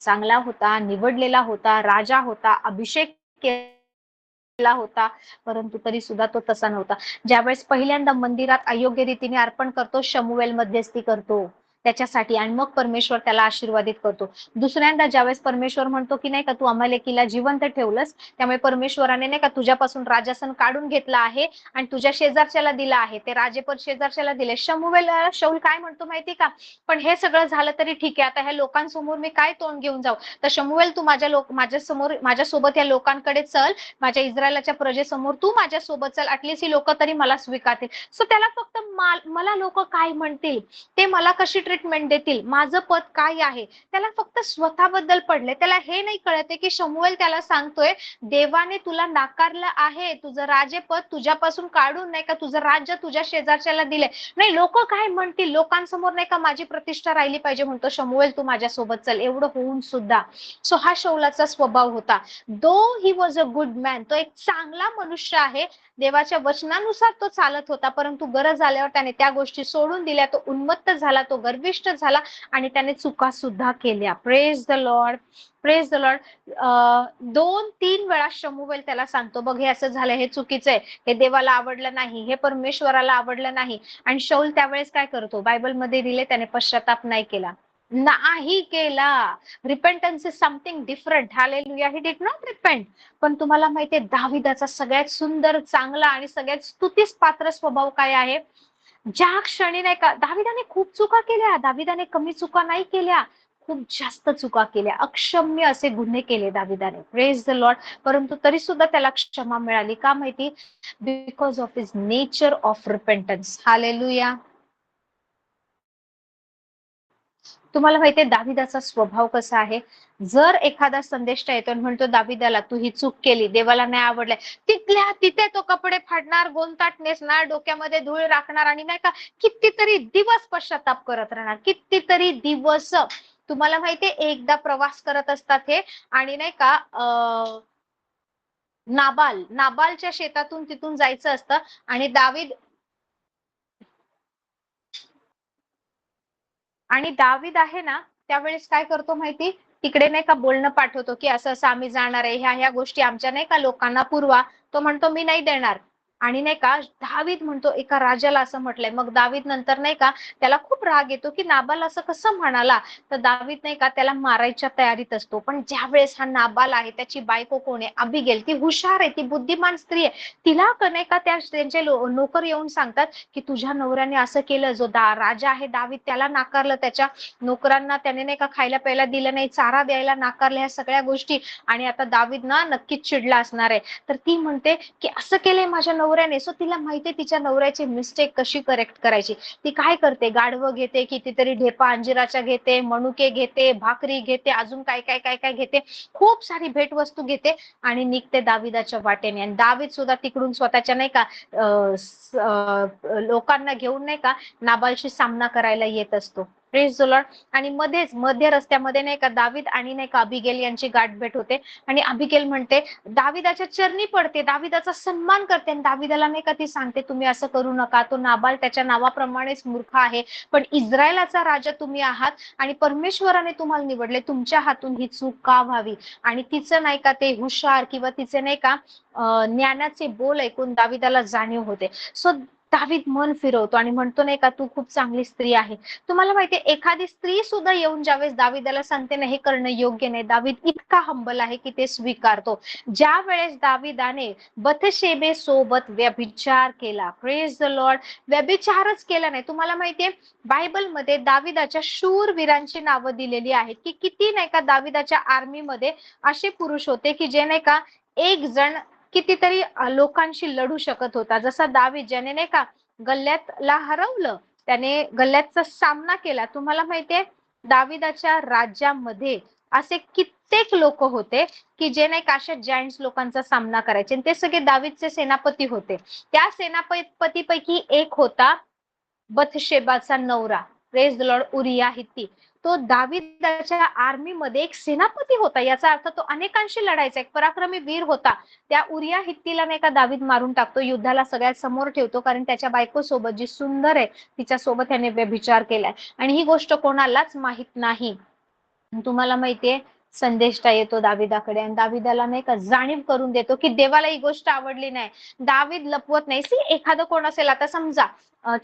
चांगला होता, निवडलेला होता, राजा होता, अभिषेक केला होता, परंतु तरी सुद्धा तो तसा नव्हता. ज्यावेळेस पहिल्यांदा मंदिरात अयोग्य रीतीने अर्पण करतो, शमूएल मध्यस्थी करतो त्याच्यासाठी, आणि मग परमेश्वर त्याला आशीर्वादित करतो. दुसऱ्यांदा ज्यावेळेस परमेश्वर म्हणतो की नाही का तू अमालेकीला जिवंत ठेवलंस, त्यामुळे परमेश्वराने नाही का तुझ्यापासून राजासन काढून घेतला आहे आणि तुझ्या शेजारच्याला दिला आहे, ते राजेपद शेजारच्याला दिले. शौल काय म्हणतो माहिती का, पण हे सगळं झालं तरी ठीक आहे, आता ह्या लोकांसमोर मी काय तोंड घेऊन जाऊ. तर शमूएल तू माझ्यासमोर माझ्यासोबत या लोकांकडे चल, माझ्या इस्रायलाच्या प्रजेसमोर तू माझ्या सोबत चल, ऍटलीस्ट ही लोक तरी मला स्वीकारतील. सो त्याला फक्त मला लोक काय म्हणतील, ते मला कशी ट्रीटमेंट देतील, माझं पद काय आहे, त्याला फक्त स्वतःबद्दल पडले. त्याला हे नाही कळते की शमूएल त्याला सांगतोय देवाने तुला नाकारलं आहे, तुझं राजेपद तुझ्यापासून काढून नाही का तुझं राज्य तुझ्या शेजारच्याला दिले, नाही लोक काय म्हणतील, लोकांसमोर नाही का माझी प्रतिष्ठा राहिली पाहिजे, म्हणतो शमूएल तू माझ्या सोबत चल. एवढं होऊन सुद्धा सो हा शौलाचा स्वभाव होता. Though he was a good man, तो एक चांगला मनुष्य आहे, देवाच्या वचनानुसार तो चालत होता, परंतु गरज आल्यावर त्याने त्या गोष्टी सोडून दिल्या, तो उन्मत्त झाला, तो गर्विष्ठ झाला, आणि त्याने चुका सुद्धा केल्या. Praise the Lord, praise the Lord. 2-3 वेळा शमूएल त्याला सांगतो बघ हे असं झालं, हे चुकीचं आहे, हे देवाला आवडलं नाही, हे परमेश्वराला आवडलं नाही. आणि शौल त्यावेळेस काय करतो, बायबलमध्ये दिले त्याने पश्चाताप नाही केला. नाही केला. Repentance is something different. Hallelujah. He did not repent. पण तुम्हाला माहितीये दाविदाचा सगळ्यात सुंदर, चांगला आणि सगळ्यात स्तुतीस पात्र स्वभाव काय आहे? ज्या क्षणी नाही का दाविदाने खूप चुका केल्या, दाविदाने कमी चुका नाही केल्या, खूप जास्त चुका केल्या, अक्षम्य असे गुन्हे केले दाविदाने. Praise the Lord. परंतु तरी सुद्धा त्याला क्षमा मिळाली. का माहिती? Because of his nature of repentance. Hallelujah. तुम्हाला माहितीये दाविदाचा स्वभाव कसा आहे? जर एखादा संदेष्टा येतो आणि म्हणतो दाविदाला तू ही चूक केली, देवाला नाही आवडलंय, तिथल्या तिथे तो कपडे फाडणार, गोंताट नेसणार, डोक्यामध्ये धूळ राखणार आणि नाही का कितीतरी दिवस पश्चाताप करत राहणार, कितीतरी दिवस. तुम्हाला माहितीये एकदा प्रवास करत असतात हे आणि नाही का नाबालच्या शेतातून तिथून जायचं असतं आणि दावीद आहे ना त्यावेळेस काय करतो माहिती? तिकडे नाही का बोलणं पाठवतो की असं असं आम्ही जाणार आहे, ह्या ह्या गोष्टी आमच्या नाही का लोकांना पुरवा. तो म्हणतो मी नाही देणार. आणि नाही का दावीद म्हणतो एका राजाला असं म्हटलंय. मग दावीद नंतर नाही का त्याला खूप राग येतो की नाबाल असं कसं म्हणाला. तर दावीद नाही का त्याला मारायच्या तयारीत असतो. पण ज्या वेळेस हा नाबाल आहे त्याची बायको कोण आहे? अबिगेल. ती हुशार आहे, ती बुद्धिमान स्त्री आहे. तिला नाही का त्यांचे नोकर येऊन सांगतात की तुझ्या नवऱ्याने असं केलं. जो राजा आहे दावीद त्याला नाकारलं, त्याच्या नोकरांना त्याने नाही का खायला प्यायला दिलं नाही, चारा द्यायला नाकारलं, ह्या सगळ्या गोष्टी. आणि आता दावीद ना नक्कीच चिडला असणार आहे. तर ती म्हणते की असं केलंय माझ्या नवऱ्याने. सो तिला माहितीये तिच्या नवऱ्याची मिस्टेक कशी करेक्ट करायची. ती काय करते? गाढवं घेते, कितीतरी ढेपा अंजिराच्या घेते, मनुके घेते, भाकरी घेते, अजून काय काय काय काय घेते, खूप सारी भेटवस्तू घेते आणि निघते दाविदाच्या वाटेने. आणि दावीद सुद्धा तिकडून स्वतःच्या नाही का लोकांना घेऊन नाही का नाबालशी सामना करायला येत असतो. Praise the Lord. आणि मध्य रस्त्यामध्ये नाही का दावीद आणि नाही का अबिगेल यांची गाठभेट होते. आणि अबिगेल म्हणते दाविदाच्या चरणी पडते, दाविदाचा सन्मान करते आणि दाविदाला नाही का ती सांगते तुम्ही असं करू नका, तो नाबाल त्याच्या नावाप्रमाणेच मूर्ख आहे, पण इस्रायलाचा राजा तुम्ही आहात आणि परमेश्वराने तुम्हाला निवडले, तुमच्या हातून ही चूक का व्हावी. आणि तिचं नाही का ते हुशार किंवा तिचे नाही का ज्ञानाचे बोल ऐकून दाविदाला जाणीव होते. सो दावीद मन फिरवतो आणि म्हणतो नाही का तू खूप चांगली स्त्री आहे. तुम्हाला माहितीये एखादी स्त्री सुद्धा येऊन ज्यावेळेस दाविदाला सांगते ना हे करणं योग्य नाही, दावीद इतका हंबल आहे की ते स्वीकारतो. ज्या वेळेस दाविदाने बथशेबे सोबत व्यभिचार केला, प्रेज द लॉर्ड, व्यभिचारच केला नाही. तुम्हाला माहितीये बायबलमध्ये दाविदाच्या शूरवीरांची नावं दिलेली आहेत की किती नाही का दाविदाच्या आर्मीमध्ये असे पुरुष होते की जे नाही का एक जण कितीतरी लोकांशी लढू शकत होता. जसा दावीद ज्याने नाही का गल्ल्यातला हरवलं, त्याने गल्ल्यातचा सामना केला. तुम्हाला माहितीये दाविदाच्या राज्यामध्ये असे कित्येक लोक होते की जे नाही का अशा जायंट्स लोकांचा सामना करायचे. ते सगळे दावीदचे सेनापती होते. त्या सेनापतीपैकी एक होता बथशेबाचा नवरा, प्रेज द लॉर्ड, उरिया हित्ती. तो दाविदाच्या आर्मीमध्ये एक सेनापती होता. याचा अर्थ तो अनेकांशी लढायचा, एक पराक्रमी वीर होता. त्या उरिया हित्तीला नाही का दावीद मारून टाकतो, युद्धाला सगळ्यात समोर ठेवतो, कारण त्याच्या बायको सोबत जी सुंदर आहे तिच्या सोबत त्याने व्यभिचार केलाय. आणि ही गोष्ट कोणालाच माहित नाही. तुम्हाला माहितीये संदेष्टा येतो दाविदाकडे आणि दाविदाला नाही का जाणीव करून देतो की देवाला ही गोष्ट आवडली नाही. दावीद लपवत नाही. सी एखादं कोण असेल, आता समजा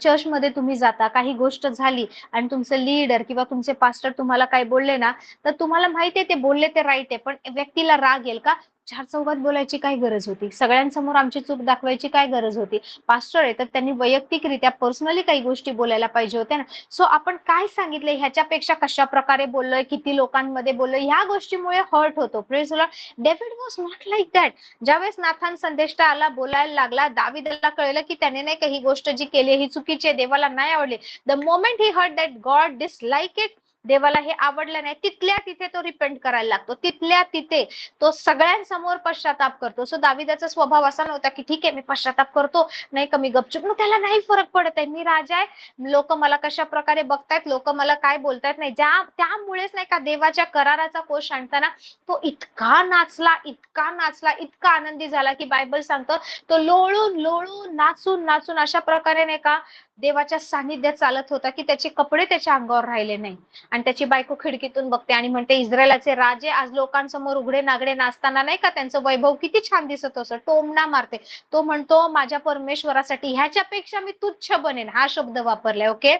चर्चमध्ये तुम्ही जाता, काही गोष्ट झाली आणि तुमचे लीडर किंवा तुमचे पास्टर तुम्हाला काय बोलले ना, तर तुम्हाला माहितीये ते बोलले ते राईट आहे, पण व्यक्तीला राग येईल का? चार चौघात बोलायची काय गरज होती? सगळ्यांसमोर आमची चूक दाखवायची काय गरज होती? पास्टर आहे तर त्यांनी वैयक्तिकरित्या पर्सनली काही गोष्टी बोलायला पाहिजे होत्या ना. सो आपण काय सांगितलंय ह्याच्यापेक्षा कशा प्रकारे बोललोय, किती लोकांमध्ये बोललोय, ह्या गोष्टीमुळे हर्ट होतो. Praise the Lord. David was not like that. ज्यावेळेस नाथान संदेष्टा आला, बोलायला लागला, दाविदाला कळलं की त्याने नाही का ही गोष्ट जी केली ही चुकीची आहे, देवाला नाही आवडली. The moment he heard that God dislike it, देवाला हे आवडलं नाही, तिथल्या तिथे तो रिपेंट करायला लागतो. तिथल्या तिथे तो सगळ्यांसमोर पश्चाताप करतो. सो दाविदाचा स्वभाव असा नव्हता की ठीक आहे मी पश्चाताप करतो, नाही का मी गपचूप, मग त्याला नाही फरक पडत आहे, मी राजा आहे, लोक मला कशा प्रकारे बघतायत, लोक मला काय बोलतायत नाही. त्यामुळेच नाही का देवाच्या कराराचा कोश आणताना तो इतका नाचला, इतका नाचला, इतका आनंदी झाला की बायबल सांगतो तो लोळून लोळून नाचून नाचून अशा प्रकारे नाही का देवाच्या सानिध्यात चालत होता की त्याचे कपडे त्याच्या अंगावर राहिले नाही. आणि त्याची बायको खिडकीतून बघते आणि म्हणते इस्रायलाचे राजे आज लोकांसमोर उघडे नागडे नाचताना नाही का त्यांचं वैभव किती छान दिसत असं, टोमणा मारते. तो म्हणतो माझ्या परमेश्वरासाठी ह्याच्यापेक्षा मी तुच्छ बनेन, हा शब्द वापरलाय. Okay.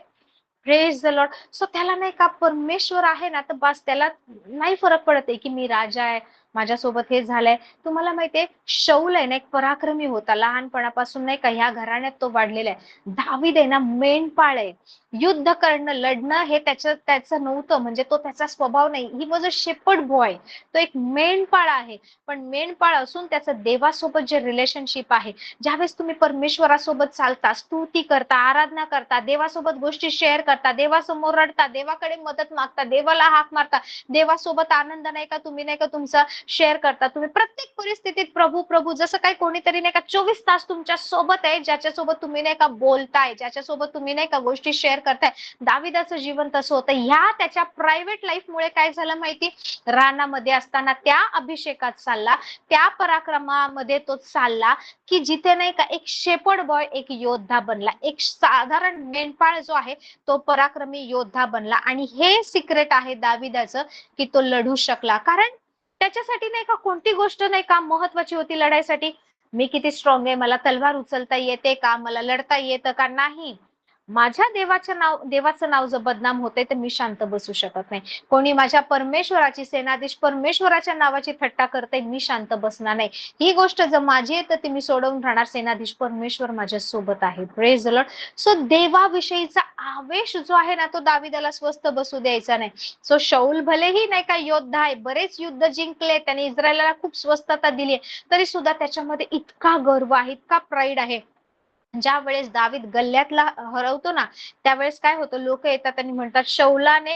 Praise the lord. So त्याला नाही का परमेश्वर आहे ना, तर बस त्याला नाही फरक पडत आहे की मी राजा आहे, माझ्यासोबत हे झालंय. तुम्हाला माहितीये शौल आहे ना एक पराक्रमी होता, लहानपणापासून नाही का ह्या घराण्यात तो वाढलेला आहे. दावीद आहे ना मेंढपाळ आहे. युद्ध करणं, लढणं हे त्याचं नव्हतं, म्हणजे तो त्याचा स्वभाव नाही. He was a shepherd boy. तो एक मेंढपाळ आहे. पण मेंढपाळ असून त्याचं देवासोबत जे रिलेशनशिप आहे, ज्यावेळेस तुम्ही परमेश्वरासोबत चालता, स्तुती करता, आराधना करता, देवासोबत गोष्टी शेअर करता, देवासमोर रडता, देवाकडे मदत मागता, देवाला हाक मारता, देवासोबत आनंद नाही का तुम्ही नाही का तुमचा शेअर करता, तुम्ही प्रत्येक परिस्थितीत प्रभू प्रभू, जसं काही कोणीतरी नाही का 24 तास तुमच्या सोबत आहे, ज्याच्यासोबत तुम्ही नाही का बोलताय, ज्याच्यासोबत तुम्ही नाही का गोष्टी शेअर करताय. दाविदाचं जीवन तसं होतं. ह्या त्याच्या प्रायव्हेट लाईफमुळे काय झालं माहिती, रानामध्ये असताना त्या अभिषेकात चालला, त्या पराक्रमामध्ये तो चालला की जिथे नाही का एक शेपर्ड बॉय एक योद्धा बनला, एक साधारण मेंढपाळ जो आहे तो पराक्रमी योद्धा बनला. आणि हे सिक्रेट आहे दाविदाचं की तो लढू शकला, कारण त्याच्यासाठी नाही का कोणती गोष्ट नाही का महत्वाची होती लढाईसाठी. मी किती स्ट्रॉंग आहे, मला तलवार उचलता येते का, मला लढता येतं का, नाही. माझ्या देवाचं नाव जर बदनाम होते तर मी शांत बसू शकत नाही. कोणी माझ्या परमेश्वराची, सेनाधीश परमेश्वराच्या नावाची थट्टा करते, मी शांत बसणार नाही. ही गोष्ट जर माझी आहे तर ती मी सोडवून राहणार. सेनाधीश परमेश्वर माझ्या सोबत आहे. Praise the lord. सो देवाविषयीचा आवेश जो आहे ना तो दाविदाला स्वस्थ बसू द्यायचा नाही. सो शाऊल भलेही नाही का योद्धा आहे, बरेच युद्ध जिंकले, त्याने इस्रायलाला खूप स्वस्थता दिली, तरी सुद्धा त्याच्यामध्ये इतका गर्व आहे, इतका प्राईड आहे. ज्या वेळेस दावीद गल्ल्यातला हरवतो ना, त्यावेळेस काय होतं, लोक येतात आणि म्हणतात शौलाने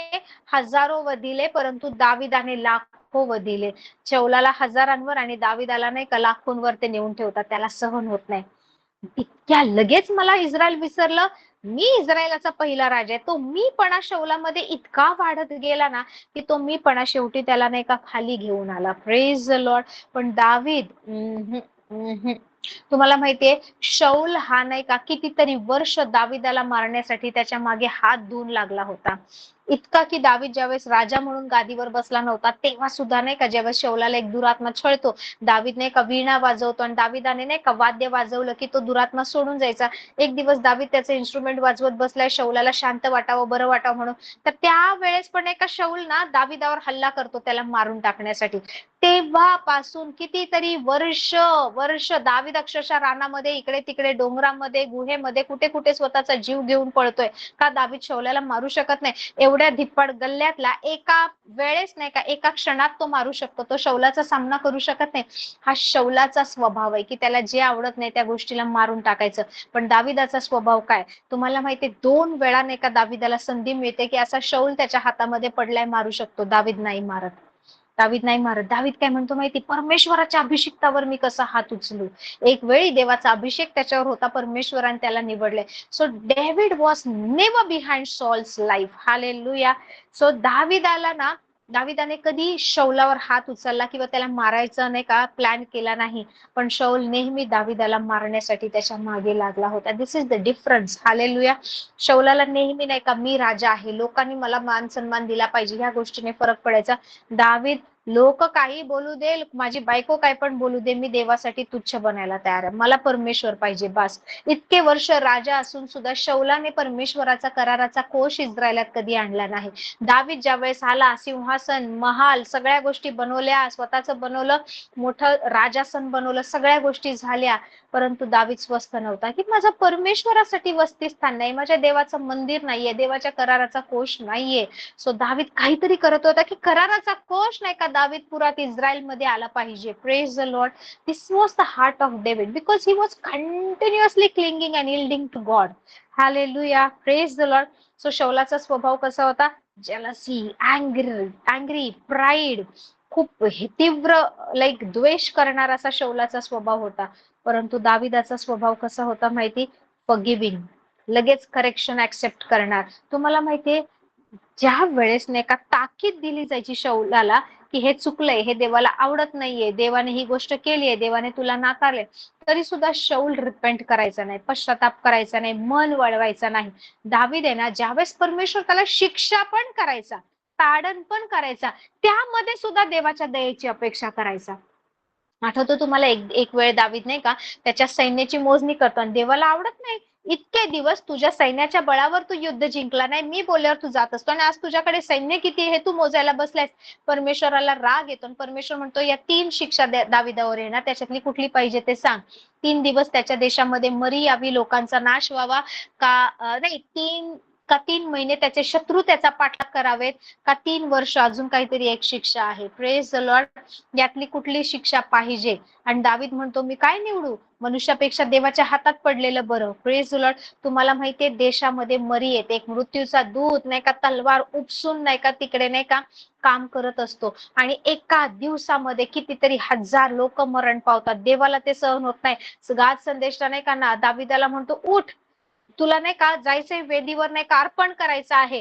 हजारो वधिले परंतु दाविदाने लाखो वधिले. शौलाला हजारांवर आणि दाविदाला नाही का लाखोंवर ते नेऊन ठेवतात, त्याला सहन होत नाही. इतक्या लगेच मला इस्रायल विसरलं, मी इस्रायलाचा पहिला राजा आहे. तो मीपणा शौलामध्ये इतका वाढत गेला ना की तो मीपणा शेवटी त्याला नाही का खाली घेऊन आला. Praise the Lord. पण दावीद तुम्हाला माहितीये शौल हा नाही का कितीतरी वर्ष दाविदाला मारण्यासाठी त्याच्या मागे हात धुवून लागला होता. इतका की दावीद ज्यावेळेस राजा म्हणून गादीवर बसला नव्हता तेव्हा सुद्धा नाही का ज्यावेळेस शौलाला एक दुरात्मा छळतो, दावीद नाही का वीणा वाजवतो आणि दाविदाने नाही का वाद्य वाजवलं की तो दुरात्मा सोडून जायचा. एक दिवस दावीद त्याचे इन्स्ट्रुमेंट वाजवत बसलाय, शौलाला शांत वाटावं, बरं वाटावं म्हणून. तर त्यावेळेस पण एका शौल ना दाविदावर हल्ला करतो त्याला मारून टाकण्यासाठी. तेव्हापासून कितीतरी वर्ष वर्ष दावीद अक्षरशः रानामध्ये, इकडे तिकडे, डोंगरामध्ये, गुहेमध्ये, कुठे कुठे स्वतःचा जीव घेऊन पळतोय. का दावीद शौलाला मारू शकत नाही? एवढ्या धिप्पाड गल्ल्यातला एका वेळेस नाही का एका क्षणात तो मारू शकतो, तो शौलाचा सामना करू शकत नाही. हा शौलाचा स्वभाव आहे की त्याला जे आवडत नाही त्या गोष्टीला मारून टाकायचं. पण दाविदाचा स्वभाव काय तुम्हाला माहितीये, 2 वेळा नाही का दाविदाला संधी मिळते की असा शौल त्याच्या हातामध्ये पडलाय, मारू शकतो. दावीद नाही मारत. दावीद नाही मारत. दावीद काय म्हणतो माहिती, परमेश्वराच्या अभिषिक्तावर मी कसा हात उचलू. एक वेळी देवाचा अभिषेक त्याच्यावर होता, परमेश्वराने त्याला निवडले. So David was never behind Saul's life. Hallelujah. So दाविदाने कधी शौलावर हात उचलला किंवा त्याला मारायचा नाही का प्लॅन केला नाही, पण शौल नेहमी दाविदाला मारण्यासाठी त्याच्या मागे लागला होता. दिस इज द डिफरन्स. हालेलुया. शौलाला नेहमी नाही का मी राजा आहे, लोकांनी मला मान सन्मान दिला पाहिजे, ह्या गोष्टीने फरक पडायचा. दावीद लोक काही बोलू दे, माझी बायको काय पण बोलू दे, मी देवासाठी तुच्छ बनायला तयार आहे, मला परमेश्वर पाहिजे बस. इतके वर्ष राजा असून सुद्धा शौलाने परमेश्वराचा कराराचा कोश इस्रायलात कधी आणला नाही. दावीद ज्यावेळेस आला, सिंहासन, महाल सगळ्या गोष्टी बनवल्या, स्वतःच बनवलं, मोठं राजासन बनवलं, सगळ्या गोष्टी झाल्या, परंतु दावीद स्वस्थ नव्हता की माझा परमेश्वरासाठी वसतिस्थान नाही, माझ्या देवाचं मंदिर नाहीये, देवाच्या कराराचा कोश नाहीये. सो दावीद काहीतरी करत होता की कराराचा कोश नाही का दावीदपुरात इस्रायल मध्ये आला पाहिजे. Praise the lord. This was the heart of David because he was continuously clinging and yielding to God. Hallelujah. Praise the lord. So शौलाचा स्वभाव कसा होता, जेलसी, अँग्री, प्राईड, खूप तीव्र द्वेष करणारा असा शौलाचा स्वभाव होता. परंतु दाविदाचा स्वभाव कसा होता माहिती, फॉरगिव्हिंग, लगेच करेक्शन ऍक्सेप्ट करणार. तुम्हाला माहितीये ज्या वेळेस नाही का ताकीद दिली जायची शौलाला की हे चुकलंय, हे देवाला आवडत नाहीये, देवाने ही गोष्ट केली आहे, देवाने तुला नाकारले, तरी सुद्धा शौल रिपेंट करायचा नाही, पश्चाताप करायचा नाही, मन वळवायचा नाही. दावीद आहे ना ज्यावेळेस परमेश्वर त्याला शिक्षा पण करायचा, ताडण पण करायचा, त्यामध्ये सुद्धा देवाच्या दयेची अपेक्षा करायचा. आठवतो तुम्हाला एक एक वेळ दावीद नाही का त्याच्या सैन्याची मोजणी करतो आणि देवाला आवडत नाही, इतके दिवस तुझ्या सैन्याच्या बळावर तू युद्ध जिंकला नाही, मी बोलल्यावर तू जात असतो, आणि आज तुझ्याकडे सैन्य किती हे तू मोजायला बसलायस. परमेश्वराला राग येतो आणि परमेश्वर म्हणतो या 3 शिक्षा दाविदावर येणार, त्याच्यातली कुठली पाहिजे ते सांग. 3 दिवस त्याच्या देशामध्ये मरी यावी, लोकांचा नाश व्हावा, का नाही 3 महिने त्याचे शत्रू त्याचा पाठलाग करावेत, का 3 वर्ष अजून काहीतरी एक शिक्षा आहे. Praise the Lord. यातली कुठली शिक्षा पाहिजे? आणि दावीद म्हणतो मी काय निवडू, मनुष्यापेक्षा देवाच्या हातात पडलेलं बरं. Praise the Lord. तुम्हाला माहितीये देशामध्ये मरी येते, एक मृत्यूचा दूत नाही का तलवार उपसून नाही का तिकडे नाही का काम करत असतो, आणि एका दिवसामध्ये कितीतरी हजार लोक मरण पावतात. देवाला ते सहन होत नाही. गाद संदेशला नाही का ना दाविदाला म्हणतो उठ, तुला नाही का जायचंय वेदीवर नाही का अर्पण करायचं आहे.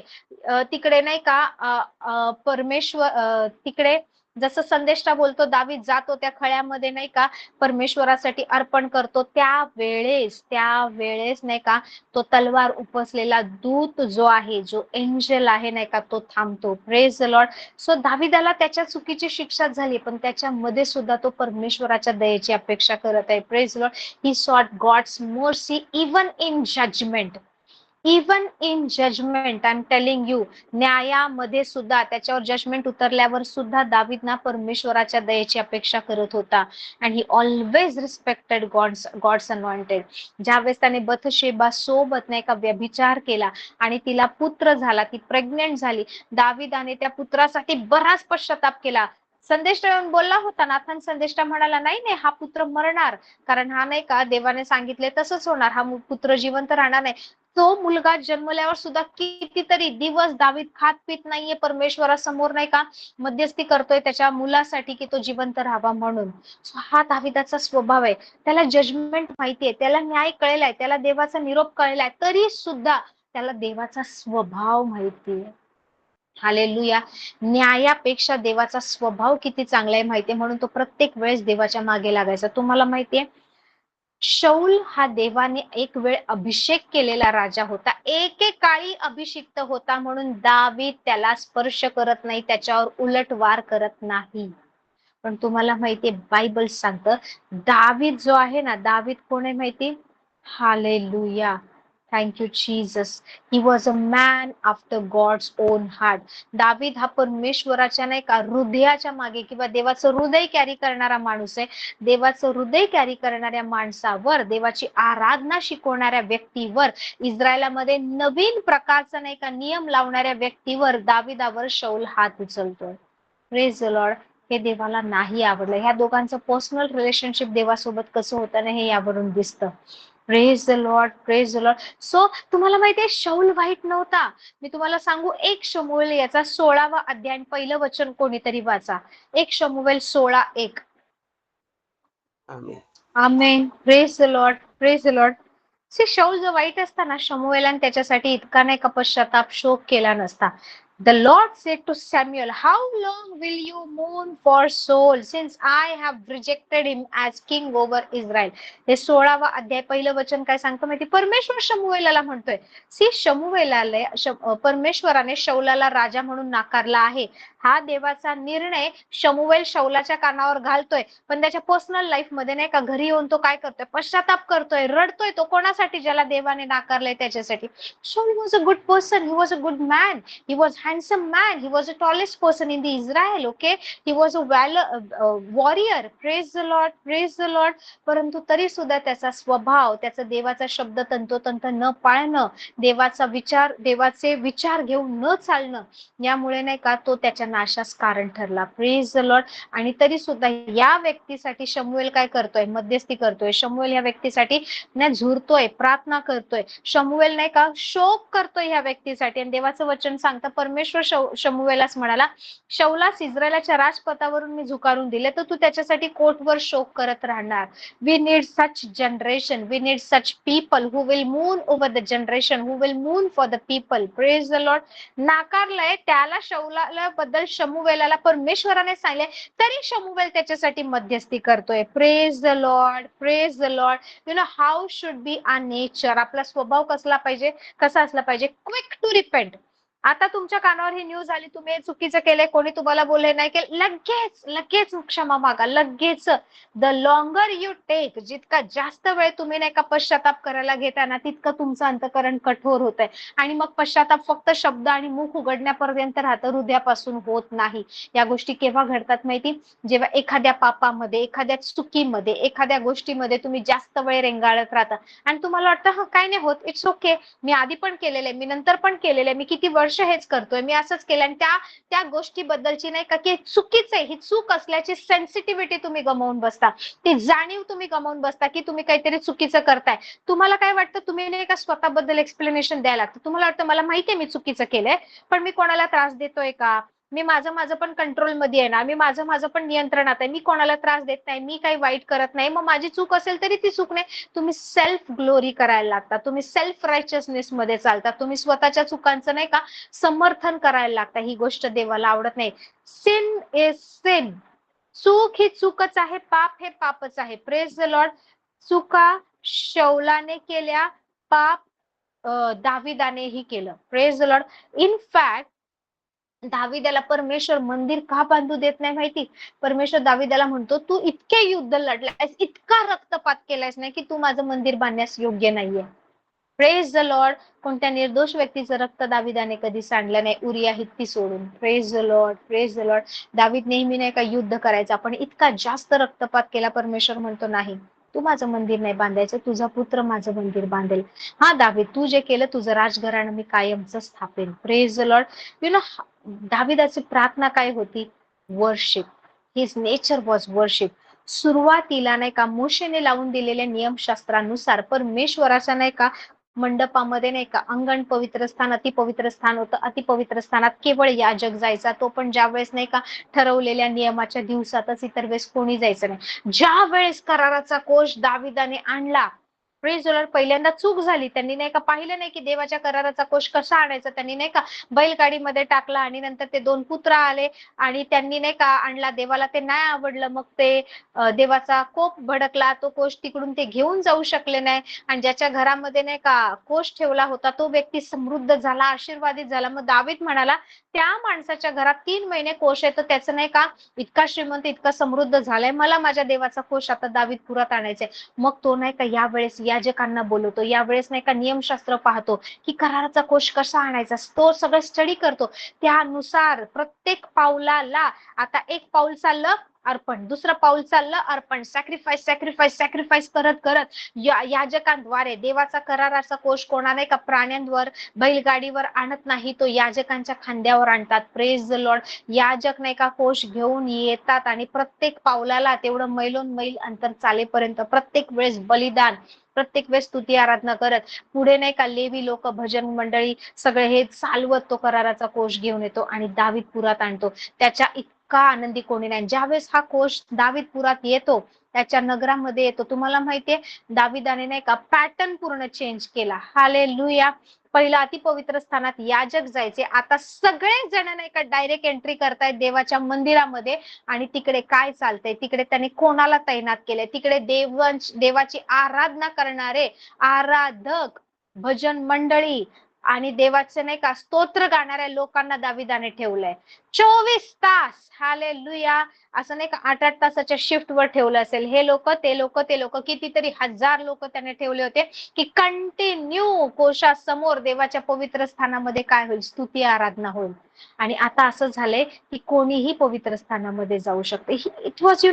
तिकडे नाही का परमेश्वर तिकडे जसं संदेशला बोलतो दावीद जातो त्या खळ्यामध्ये नाही का परमेश्वरासाठी अर्पण करतो. त्यावेळेस नाही का तो तलवार उपसलेला दूत जो आहे, जो एंजल आहे नाही का तो थांबतो. Praise the lord. सो दाविदाला त्याच्या चुकीची शिक्षा झाली, पण त्याच्यामध्ये सुद्धा तो परमेश्वराच्या दयेची अपेक्षा करत आहे. Praise the lord. He sought God's mercy even in judgement. Even in judgement I am telling you, न्यायामध्ये सुद्धा त्याच्यावर जजमेंट उतरल्यावर सुद्धा दावीद ना परमेश्वराच्या दयेची अपेक्षा करत होता. And he always respected God's anointed. ज्यावेळेस त्याने बथशेबा सोबत नाही का व्यभिचार केला आणि तिला पुत्र झाला, ती प्रेग्नेंट झाली, दाविदाने त्या पुत्रासाठी बराच पश्चाताप केला. संदेश बोलला होता, नाथन संदेशला म्हणाला नाही नाही हा पुत्र मरणार, कारण हा नाही का देवाने सांगितले तसंच होणार, हा पुत्र जिवंत राहणार नाही. तो मुलगा जन्मल्यावर सुद्धा कितीतरी दिवस दावीद खात पित नाहीये, परमेश्वरासमोर नाही का मध्यस्थी करतोय त्याच्या मुलासाठी की तो जिवंत राहावा म्हणून. हा दाविदाचा स्वभाव आहे. त्याला जजमेंट माहितीये, त्याला न्याय कळलाय, त्याला देवाचा निरोप कळलाय, तरी सुद्धा त्याला देवाचा स्वभाव माहितीये. हालेलुया. न्यायापेक्षा देवाचा स्वभाव किती चांगला आहे माहितीये, म्हणून तो प्रत्येक वेळेस देवाच्या मागे लागायचा. तुम्हाला माहितीये शौल हा देवाने एक वेळ अभिषेक केलेला राजा होता, एकेकाळी अभिषिक्त होता, म्हणून दावीद त्याला स्पर्श करत नाही, त्याच्यावर उलटवार करत नाही. पण तुम्हाला माहितीये बायबल सांगतं दावीद जो आहे ना, दावीद कोण आहे माहिती? Hallelujah. Thank you Jesus. He was a man after God's own heart. दावीद हा परमेश्वराच्या नाही का हृदयाच्या मागे किंवा देवाचं हृदय कॅरी करणारा माणूस आहे. देवाचं हृदय कॅरी करणाऱ्या माणसावर, देवाची आराधना शिकवणाऱ्या व्यक्तीवर, इस्रायलामध्ये नवीन प्रकारचा नाही का नियम लावणाऱ्या व्यक्तीवर दाविदावर शौल हात उचलतोय. Praise the Lord. हे देवाला नाही आवडलं. ह्या दोघांचं पर्सनल रिलेशनशिप देवासोबत कसं होतं ना हे यावरून दिसतं. Praise the Lord, praise the lord. So तुम्हाला माहितीये शौल वाईट नव्हता. मी तुम्हाला सांगू 1 शमूएल याचा 16वा अध्याय पहिलं वचन कोणीतरी वाचा. 1 शमूएल 16:1. Amen. Praise the Lord, praise the lord. शौल जो वाईट असताना शमूएलाने त्याच्यासाठी इतका नाही का पश्चाताप शोक केला नसता. The Lord said to Samuel, how long will you mourn for Saul, since I have rejected him as king over Israel? हे 16वा अध्याय पहिलं वचन काय सांगतो माहिती? परमेश्वर शमूएलाला म्हणतोय, परमेश्वराने शौलाला राजा म्हणून नाकारला आहे. हा देवाचा निर्णय शमूएल शौलाच्या कानावर घालतोय, पण त्याच्या पर्सनल लाईफ मध्ये नाही का घरी येऊन तो काय करतोय? पश्चाताप करतोय, रडतोय. तो कोणासाठी? ज्याला देवाने नाकारलंय त्याच्यासाठी. Shaul was a good person, he was a good man, he was handsome man, he was the tallest person in the Israel, okay, he was a warrior. Praise the Lord, praise the Lord. परंतु तरी सुद्धा त्याचा स्वभाव, त्याचा देवाचा शब्द तंतोतंत न पाळणं, देवाचे विचार घेऊन न चालणं, यामुळे नाही का तो त्याच्या नाशास कारण ठरला. Praise the Lord. आणि तरी सुद्धा या व्यक्तीसाठी शमूएल काय करतोय? मध्यस्थी करतोय. शमूएल या व्यक्तीसाठी नाही झुरतोय, प्रार्थना करतोय. शमूएल नाही का शोक करतोय ह्या व्यक्तीसाठी. आणि देवाचं वचन सांगतं परमेश्वर शमूएलास म्हणाला, शौलास इस्रायलाच्या राजपथावरून मी झुकारून दिले, तर तू त्याच्यासाठी कोटवर शोक करत राहणार. We need such generation, we need such people who will moan over the generation, who will moan for the people. Praise the lord. नाकारलंय त्याला शौला बद्दल शमूएलाला परमेश्वराने सांगितले, तरी शमूएल त्याच्यासाठी मध्यस्थी करतोय. Praise the Lord, praise the Lord. You know how should be our nature. आपला स्वभाव कसा असला पाहिजे? Quick to repent. आता तुमच्या कानावर ही न्यूज आली, तुम्ही चुकीचं केलंय, कोणी तुम्हाला बोलले नाही की लगेच लगेच क्षमा मागा, लगेच. द लॉंगर यू टेक, जितका जास्त वेळ तुम्ही नाही का पश्चाताप करायला घेता ना, तितकं तुमचं अंतकरण कठोर होत आहे. आणि मग पश्चाताप फक्त शब्द आणि मुख उघडण्यापर्यंत राहतं, हृदयापासून होत नाही. या गोष्टी केव्हा घडतात माहिती? जेव्हा एखाद्या पापामध्ये, एखाद्या चुकीमध्ये, एखाद्या गोष्टीमध्ये तुम्ही जास्त वेळ रेंगाळत राहता आणि तुम्हाला वाटतं काय नाही होत, इट्स ओके, मी आधी पण केलेलं आहे, मी नंतर पण केलेलं आहे, मी किती वर्ष हेच करतोय, मी असंच केलं. आणि त्या त्या गोष्टीबद्दलची नाही का की चुकीच आहे, ही चूक असल्याची सेन्सिटिव्हिटी तुम्ही गमावून बसता, ती जाणीव तुम्ही गमावून बसता की तुम्ही काहीतरी चुकीचं करताय. तुम्हाला काय वाटतं, तुम्ही नाही का स्वतःबद्दल एक्सप्लेनेशन द्यायला लागतं. तुम्हाला वाटतं मला माहितीये मी चुकीचं केलंय, पण मी कोणाला त्रास देतोय का? मी माझं पण कंट्रोलमध्ये आहे ना, मी माझं पण नियंत्रणात आहे, मी कोणाला त्रास देत नाही, मी काही वाईट करत नाही, मग माझी चूक असेल तरी ती चूक नाही. तुम्ही सेल्फ ग्लोरी करायला लागता, तुम्ही सेल्फ रायचियसनेस मध्ये चालता, तुम्ही स्वतःच्या चुकांचं नाही का समर्थन करायला लागता. ही गोष्ट देवाला आवडत नाही. सिन इज सिन, चूक ही चूकच आहे, पाप हे पापच आहे. Praise the lord. चुका शौलाने केल्या, पाप दाविदानेही केलं. Praise the lord. In fact दाविदाला परमेश्वर मंदिर का बांधू देत नाही माहिती? परमेश्वर दाविदाला म्हणतो, तू इतके युद्ध लढलायस, इतका रक्तपात केलायस नाही की तू माझं मंदिर बांधण्यास योग्य नाहीये. Praise the Lord. कोणत्या निर्दोष व्यक्तीचं रक्त दाविदाने कधी सांडलं नाही, उरिया हित्ती सोडून. Praise the Lord, praise the Lord. दावीद नेहमी नाही का युद्ध करायचा, पण इतका जास्त रक्तपात केला, परमेश्वर म्हणतो नाही, तू माझं मंदिर नाही बांधायचं, तुझा पुत्र माझं मंदिर बांधेल. हा दावीद, तू जे केलं तुझं राजघराणं मी कायमच स्थापेन. Praise the Lord. You know, दाविदाची प्रार्थना काय होती? Worship. His nature was worship. सुरुवातीला नाही का मोशेने लावून दिलेल्या नियमशास्त्रानुसार परमेश्वराच्या नाही का मंडपामध्ये नाही का अंगण पवित्र स्थान, अतिपवित्र स्थान होतं. अतिपवित्र स्थानात केवळ याजक जायचा, तो पण ज्या वेळेस नाही का ठरवलेल्या नियमाच्या दिवसातच, इतर वेळेस कोणी जायचं नाही. ज्या वेळेस कराराचा कोष दाविदाने आणला, प्रेज द लॉर्ड, पहिल्यांदा चूक झाली, त्यांनी नाही का पाहिलं नाही की देवाच्या कराराचा कोष कसा आणायचा. त्यांनी नाही का बैलगाडीमध्ये टाकला आणि नंतर ते 2 पुत्र आले आणि त्यांनी नाही का आणला, देवाला ते नाही आवडलं. मग ते देवाचा कोप भडकला, तो कोष तिकडून ते घेऊन जाऊ शकले नाही. आणि ज्याच्या घरामध्ये नाही का कोष ठेवला होता तो व्यक्ती समृद्ध झाला, आशीर्वादित झाला. मग दावीद म्हणाला, त्या माणसाच्या घरात 3 महिने कोष आहे, तर त्याचं नाही का इतका श्रीमंत, इतका समृद्ध झालाय, मला माझ्या देवाचा कोष आता दावीदपुरात आणायचाय. मग तो नाही का यावेळेस याजकांना बोलवतो, यावेळेस नाही का नियमशास्त्र पाहतो की कराराचा कोष कसा आणायचा, तो सगळं स्टडी करतो. त्यानुसार प्रत्येक पावलाला, आता एक पाऊल चाललं अर्पण, दुसरं पाऊल चाललं अर्पण, सॅक्रिफाईस सॅक्रिफाईस सॅक्रिफाईस करत करत याजकांद्वारे देवाचा कराराचा कोष कोणा नाही का प्राण्यांवर, बैलगाडीवर आणत नाही, तो याजकांच्या खांद्यावर आणतात. Praise the Lord. याजक नाही का कोष घेऊन येतात आणि प्रत्येक पावलाला तेवढं मैलोन मैल अंतर चालेपर्यंत, प्रत्येक वेळेस बलिदान, प्रत्येक वेळेस स्तुती आराधना करत पुढे नाही का लेवी लोक, भजन मंडळी सगळे हे चालवत तो कराराचा कोष घेऊन येतो आणि दावीदपुरात आणतो. त्याच्या इतका आनंदी कोणी नाही. ज्यावेळेस हा कोष दावीदपुरात येतो, त्याच्या नगरामध्ये येतो, तुम्हाला माहितीये दाविदाने नाही का पॅटर्न पूर्ण चेंज केला. हालेलुया. पहिला अतिपवित्र स्थानात याजक जायचे, आता सगळे जण नाही का डायरेक्ट एंट्री करतायत देवाच्या मंदिरामध्ये. आणि तिकडे काय चालतंय, तिकडे त्यांनी कोणाला तैनात केलंय, तिकडे देवाची आराधना करणारे आराधक, भजन मंडळी आणि देवाचे नाही का स्तोत्र गाणाऱ्या लोकांना दाविदाने ठेवलंय. 24 तास. हालेलुया. असं नाही का 8-8 तासाच्या शिफ्ट वर ठेवलं असेल. हे लोक ते लोक ते लोक, कितीतरी हजार लोक त्याने ठेवले होते की कंटिन्यू कोशासमोर देवाच्या पवित्र स्थानामध्ये काय होईल, स्तुती आराधना होईल. आणि आता असं झालंय की कोणीही पवित्र स्थानामध्ये जाऊ शकते. It was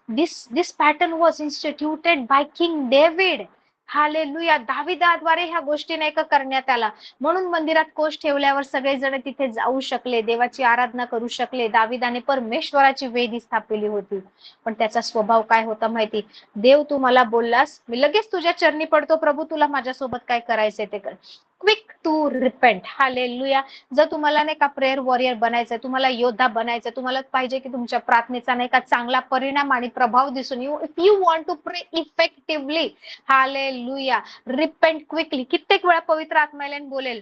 this pattern was instituted by King David. Hallelujah. दाविदाद्वारे ह्या गोष्टी नाही का करण्यात आला, म्हणून मंदिरात कोष ठेवल्यावर सगळेजण तिथे जाऊ शकले, देवाची आराधना करू शकले. दाविदाने परमेश्वराची वेदी स्थापिली होती. पण त्याचा स्वभाव काय होता माहिती? देव तू मला बोललास, मी लगेच तुझ्या चरणी पडतो, प्रभू तुला माझ्यासोबत काय करायचंय ते कर. Quick to repent. हालेलुया. जर तुम्हाला नाही का प्रेयर वॉरियर बनायचंय, तुम्हाला योद्धा बनायचंय, तुम्हाला पाहिजे की तुमच्या प्रार्थनेचा नाही का चांगला परिणाम आणि प्रभाव दिसून येऊ, इफ यू वॉन्ट टू प्रे इफेक्टिव्हली, हालेलुया, रिपेंट क्विकली. कित्येक वेळा पवित्र आत्म्याला बोलेल,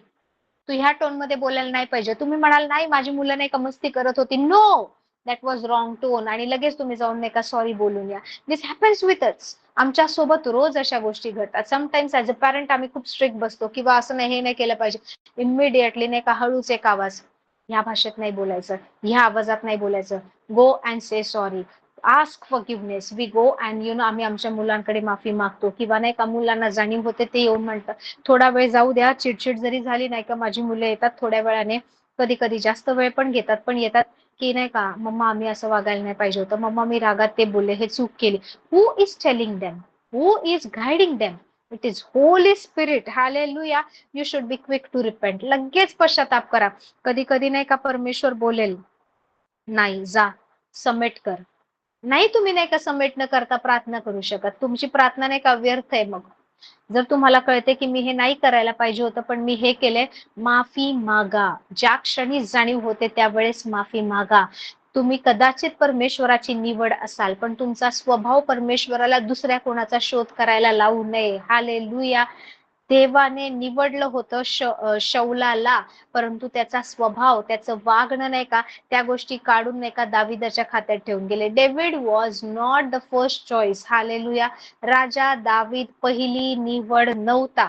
तू ह्या टोन मध्ये बोलायला नाही पाहिजे. तुम्ही म्हणाल नाही माझी मुलं नाही का मस्ती करत होती, no, that was wrong tone, आणि लगेच तुम्ही जाऊन नाही का सॉरी बोलून या. This happens with us. आमच्या सोबत रोज अशा गोष्टी घडतात. समटाइम्स ऍज अ पॅरेंट आम्ही खूप स्ट्रिक्ट बसतो, किंवा असं नाही, हे नाही केलं पाहिजे. इमिडिएटली नाही का हळूच एक आवाज, ह्या भाषेत नाही बोलायचं, ह्या आवाजात नाही बोलायचं, go and say sorry, ask forgiveness. We go and आम्ही आमच्या मुलांकडे माफी मागतो, किंवा नाही का मुलांना जाणीव होते ते येऊन म्हणतात थोडा वेळ जाऊ द्या, चिडचिड जरी झाली नाही का, माझी मुलं येतात थोड्या वेळाने, कधी कधी जास्त वेळ पण घेतात, पण येतात की नाही का, मम्मा आम्ही असं वागायला नाही पाहिजे होतं, मम्मा मी रागात ते बोलले, हे चूक केली. Who is telling them? Who is guiding them? It is holy spirit. Hallelujah. You should be quick to repent. लगेच पश्चाताप करा. कधी कधी नाही का परमेश्वर बोलेल, नाही जा, सबमिट कर. नाही, तुम्ही नाही का सबमिट न करता प्रार्थना करू शकत. तुमची प्रार्थना नाही का व्यर्थ आहे. मग जर तुम्हाला कळते की मी हे नाही करायला पाहिजे होतं पण मी हे केलंय, माफी मागा. ज्या क्षणी जाणीव होते त्यावेळेस माफी मागा. तुम्ही कदाचित परमेश्वराची निवड असाल, पण तुमचा स्वभाव परमेश्वराला दुसऱ्या कोणाचा शोध करायला लावू नये. हालेलुया. देवाने निवडलं होतं शौलाला, परंतु त्याचा स्वभाव, त्याचं वागणं नाही का, त्या गोष्टी काढून नाही का दाविदाच्या खात्यात ठेवून गेले. David was not the first choice. Hallelujah. राजा दावीद पहिली निवड नव्हता,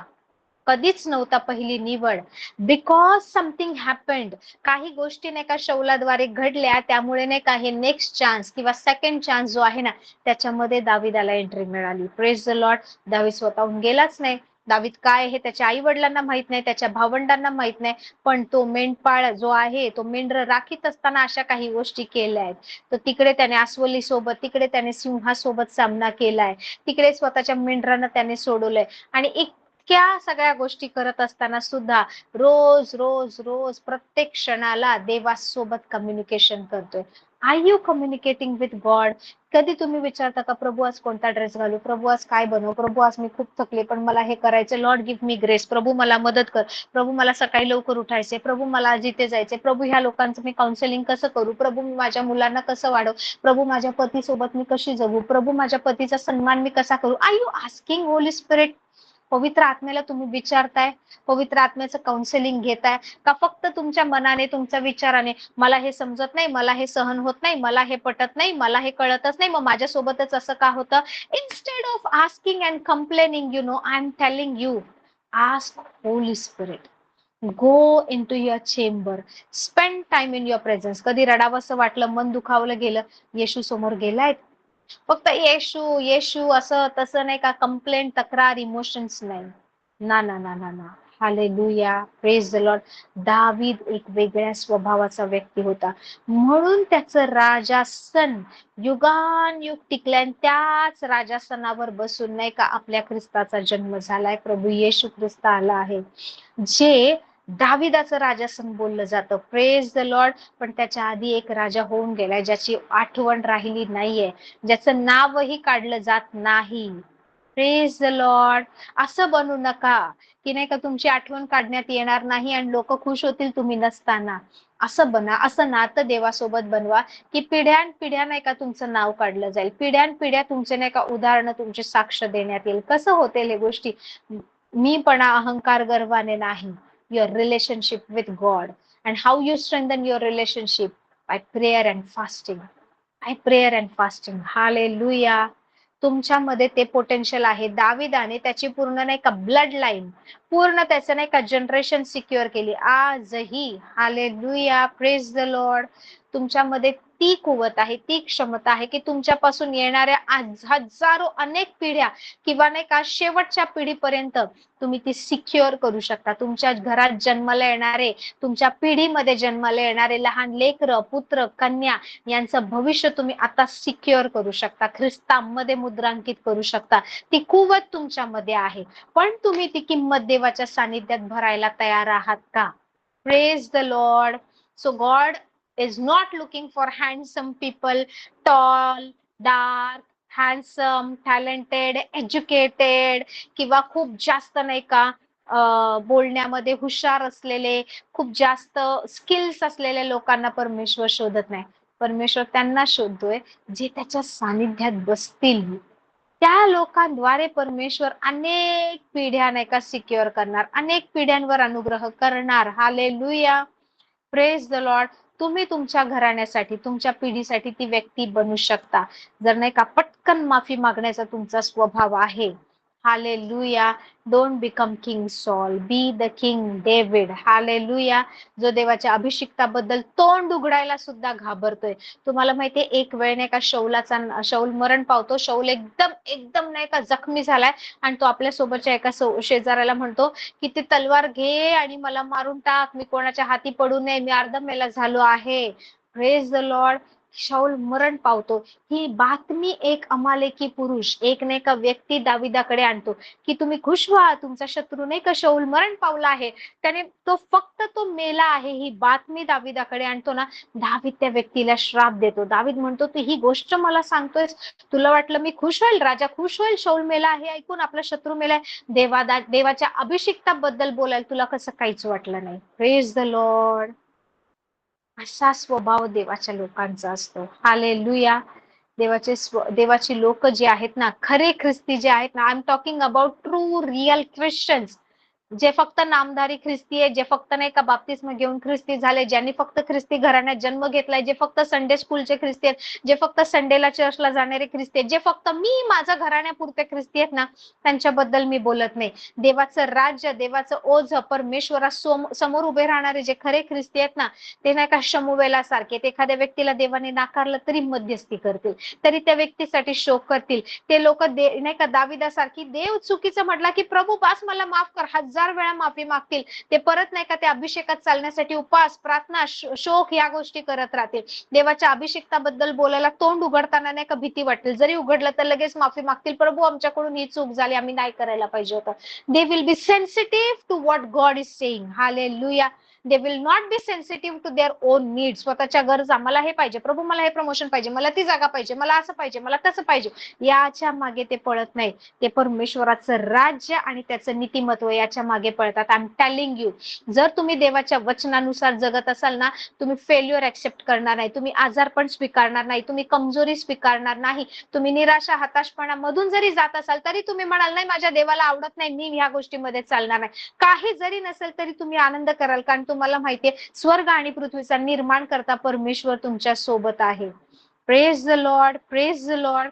कधीच नव्हता पहिली निवड. Because something happened. काही गोष्टी नाही का शौलाद्वारे घडल्या, त्यामुळे नाही का हे नेक्स्ट चान्स किंवा सेकंड चान्स जो आहे ना, त्याच्यामध्ये दाविदाला एंट्री मिळाली. Praise the Lord. दावीद स्वतःहून गेलाच नाही. दावीद काय हे त्याच्या आई वडिलांना माहित नाही, त्याच्या भावंडांना माहित नाही, पण तो मेंढपाळ जो आहे, तो मेंढर राखीत असताना अशा काही गोष्टी केल्या आहेत. तर तिकडे त्याने अस्वली सोबत, तिकडे त्याने सिंहासोबत सामना केलाय, तिकडे स्वतःच्या मेंढरांना त्याने सोडवलंय, आणि इतक्या सगळ्या गोष्टी करत असताना सुद्धा रोज रोज रोज प्रत्येक क्षणाला देवासोबत कम्युनिकेशन करतोय. Are you communicating with God? कधी तुम्ही विचारता का, प्रभू आज कोणता ड्रेस घालू, प्रभू आज काय बनवू, प्रभू आज मी खूप थकले पण मला हे करायचं, लॉर्ड गिव्ह मी ग्रेस, प्रभू मला मदत कर, प्रभू मला सकाळी लवकर उठायचे, प्रभू मला आज इथे जायचे, प्रभू ह्या लोकांचं मी काउन्सिलिंग कसं करू, प्रभू मी माझ्या मुलांना कसं वाढवू, प्रभू माझ्या पतीसोबत मी कशी जगू, प्रभू माझ्या पतीचा सन्मान मी कसा करू? Are you asking holy spirit? पवित्र आत्म्याला तुम्ही विचारताय? पवित्र आत्म्याचं काउन्सिलिंग घेताय का फक्त तुमच्या मनाने, तुमच्या विचाराने, मला हे समजत नाही, मला हे सहन होत नाही, मला हे पटत नाही, मला हे कळतच नाही, मग माझ्यासोबतच असं का होतं? Instead of asking and complaining, I am telling you, ask holy spirit. Go into your chamber, spend time in your presence. कधी रडावंसं वाटलं, मन दुखावलं गेलं, येशू समोर गेलाय, फक्त येशू येशू असं तसं नाही का, कंप्लेंट, तक्रार, इमोशन्स नाही. ना ना ना ना ना. हालेलुया. Praise the Lord. दावीद एक वेगळ्या स्वभावाचा व्यक्ती होता, म्हणून त्याचं राजासन युगानयुग टिकलंय. त्याच राजासनावर बसून नाही का आपल्या ख्रिस्ताचा जन्म झालाय. प्रभू येशू ख्रिस्त आला आहे, जे दाविदाचं राजासन बोललं जातं. Praise the Lord. पण त्याच्या आधी एक राजा होऊन गेलाय, ज्याची आठवण राहिली नाहीये, ज्याचं नावही काढलं जात नाही. Praise the Lord. असं बनू नका की नाही का तुमची आठवण काढण्यात येणार नाही आणि लोक खुश होतील तुम्ही नसताना. असं बना, असं नातं देवासोबत बनवा की पिढ्यानपिढ्या नाही का तुमचं नाव काढलं जाईल, पिढ्यानपिढ्या तुमचे नाही का उदाहरणं, तुमची साक्ष देण्यात येईल. कसं होतील हे गोष्टी? मीपणा, अहंकार, गर्वाने नाही. Your relationship with God. And how you strengthen your relationship? By prayer and fasting. By prayer and fasting. Hallelujah. तुमच्यामध्ये ते पोटेन्शियल आहे. दाविदाने त्याची पूर्ण नाही का ब्लड लाईन, पूर्ण त्याचं नाही का जनरेशन सिक्युअर केली आजही. हालेलुया. Praise the Lord. तुमच्यामध्ये ती कुवत आहे, ती क्षमता आहे की तुमच्यापासून येणाऱ्या हजारो अनेक पिढ्या किंवा नाही का शेवटच्या पिढीपर्यंत तुम्ही ती सिक्युअर करू शकता. तुमच्या घरात जन्माला येणारे, तुमच्या पिढीमध्ये जन्माला येणारे लहान लेकरं, पुत्र, कन्या यांचं भविष्य तुम्ही आता सिक्युअर करू शकता, ख्रिस्तामध्ये मुद्रांकित करू शकता. ती कुवत तुमच्यामध्ये आहे, पण तुम्ही ती किंमत देवाच्या सानिध्यात भरायला तयार आहात का? Praise the lord. So God is not looking for handsome people, tall, dark, handsome, talented, educated, किंवा खूप जास्त नाही का बोलण्यामध्ये हुशार असलेले, खूप जास्त स्किल्स असलेल्या लोकांना परमेश्वर शोधत नाही. परमेश्वर त्यांना शोधतोय जे त्याच्या सानिध्यात बसतील. त्या लोकांद्वारे परमेश्वर अनेक पिढ्या नाही का सिक्युअर करणार, अनेक पिढ्यांवर अनुग्रह करणार. हालेलुया. Praise the Lord. तुम्ही तुमच्या घराण्यासाठी, तुमच्या पिढीसाठी ती व्यक्ती बनू शकता. जर नाही का पटकन माफी मागण्याचा तुमचा स्वभाव आहे. Hallelujah. Don't become king solve, be the king David. Hallelujah. जो देवाच्या अभिषिक्ताबद्दल तोंड उघडायला सुद्धा घाबरतोय. तुम्हाला माहितीये एक वेळ नाही का शौल मरण पावतो. शौल एकदम एकदम नाही का जखमी झालाय आणि तो आपल्या सोबतच्या एका शेजाऱ्याला म्हणतो की ती तलवार घे आणि मला मारून टाक, मी कोणाच्या हाती पडू नये, मी अर्धमेला झालो आहे. Praise the lord. शाऊल मरण पावतो. ही बातमी एक अमालेकी पुरुष, एक नाही का व्यक्ती दाविदाकडे आणतो की तुम्ही खुश व्हा, तुमचा शत्रू नाही का शाऊल मरण पावला आहे, त्याने फक्त तो मेला आहे, ही बातमी दाविदाकडे आणतो ना. दावीद त्या व्यक्तीला श्राप देतो. दावीद म्हणतो तू ही गोष्ट मला सांगतोयस, तुला वाटलं मी खुश होईल, राजा खुश होईल शाऊल मेला आहे ऐकून, आपला शत्रू मेलाय. देवाच्या अभिषिक्ताबद्दल बोलायला तुला कसं काहीच वाटलं नाही. Praise the Lord. असा स्वभाव देवाच्या लोकांचा असतो. हालेलुया. देवाची लोक जे आहेत ना, खरे ख्रिस्ती जे आहेत ना, I am talking about true real Christians, जे फक्त नामधारी ख्रिस्ती आहे, जे फक्त नाही का बाप्तिस्म घेऊन ख्रिस्ती झाले, ज्यांनी फक्त ख्रिस्ती घराण्यात जन्म घेतलाय, जे फक्त संडे स्कूलचे ख्रिस्ती आहेत, जे फक्त संडेला चर्चला जाणारे ख्रिस्ती आहेत, जे फक्त मी माझ्या घराण्यापुरते ख्रिस्ती आहेत ना, त्यांच्याबद्दल मी बोलत नाही. देवाचं राज्य, देवाचं ओझ, परमेश्वरा समोर उभे राहणारे जे खरे ख्रिस्ती आहेत ना, ते नाही का शमुवेला सारखे, ते एखाद्या व्यक्तीला देवाने नाकारलं तरी मध्यस्थी करतील, तरी त्या व्यक्तीसाठी शोक करतील. ते लोक नाही का दाविदासारखी, देव चुकीचं म्हटला की प्रभू बास मला माफ कर, 1000 वेळा माफी मागतील. ते परत नाही का त्या अभिषेकात चालण्यासाठी उपवास, प्रार्थना, शोक या गोष्टी करत राहतील. देवाच्या अभिषेकाबद्दल बोलायला तोंड उघडताना नाही का भीती वाटेल, जरी उघडलं तर लगेच माफी मागतील, प्रभू आमच्याकडून ही चूक झाली, आम्ही नाही करायला पाहिजे होतं. They will be sensitive to what God is saying. Hallelujah. They will not be sensitive to their own needs. स्वतःच्या गरजा, मला हे पाहिजे प्रभू, मला हे प्रमोशन पाहिजे, मला ती जागा पाहिजे, मला असं पाहिजे, मला तसं पाहिजे, याच्या मागे ते पळत नाही. ते परमेश्वराचं राज्य आणि त्याचं नीतिमत्व याच्या मागे पळतात. आय एम टेलिंग यू, जर तुम्ही देवाच्या वचनानुसार जगत असाल ना, तुम्ही फेल्युअर ऍक्सेप्ट करणार नाही, तुम्ही आजारपण स्वीकारणार नाही, तुम्ही कमजोरी स्वीकारणार नाही, तुम्ही निराशा हताशपणामधून जरी जात असाल तरी तुम्ही म्हणाल नाही माझ्या देवाला आवडत नाही, मी ह्या गोष्टीमध्ये चालणार नाही. काही जरी नसेल तरी तुम्ही आनंद कराल, कारण तुम्हाला माहितीये स्वर्ग आणि पृथ्वीचा निर्माण करता परमेश्वर तुमच्या सोबत आहे. Praise the Lord, praise the Lord.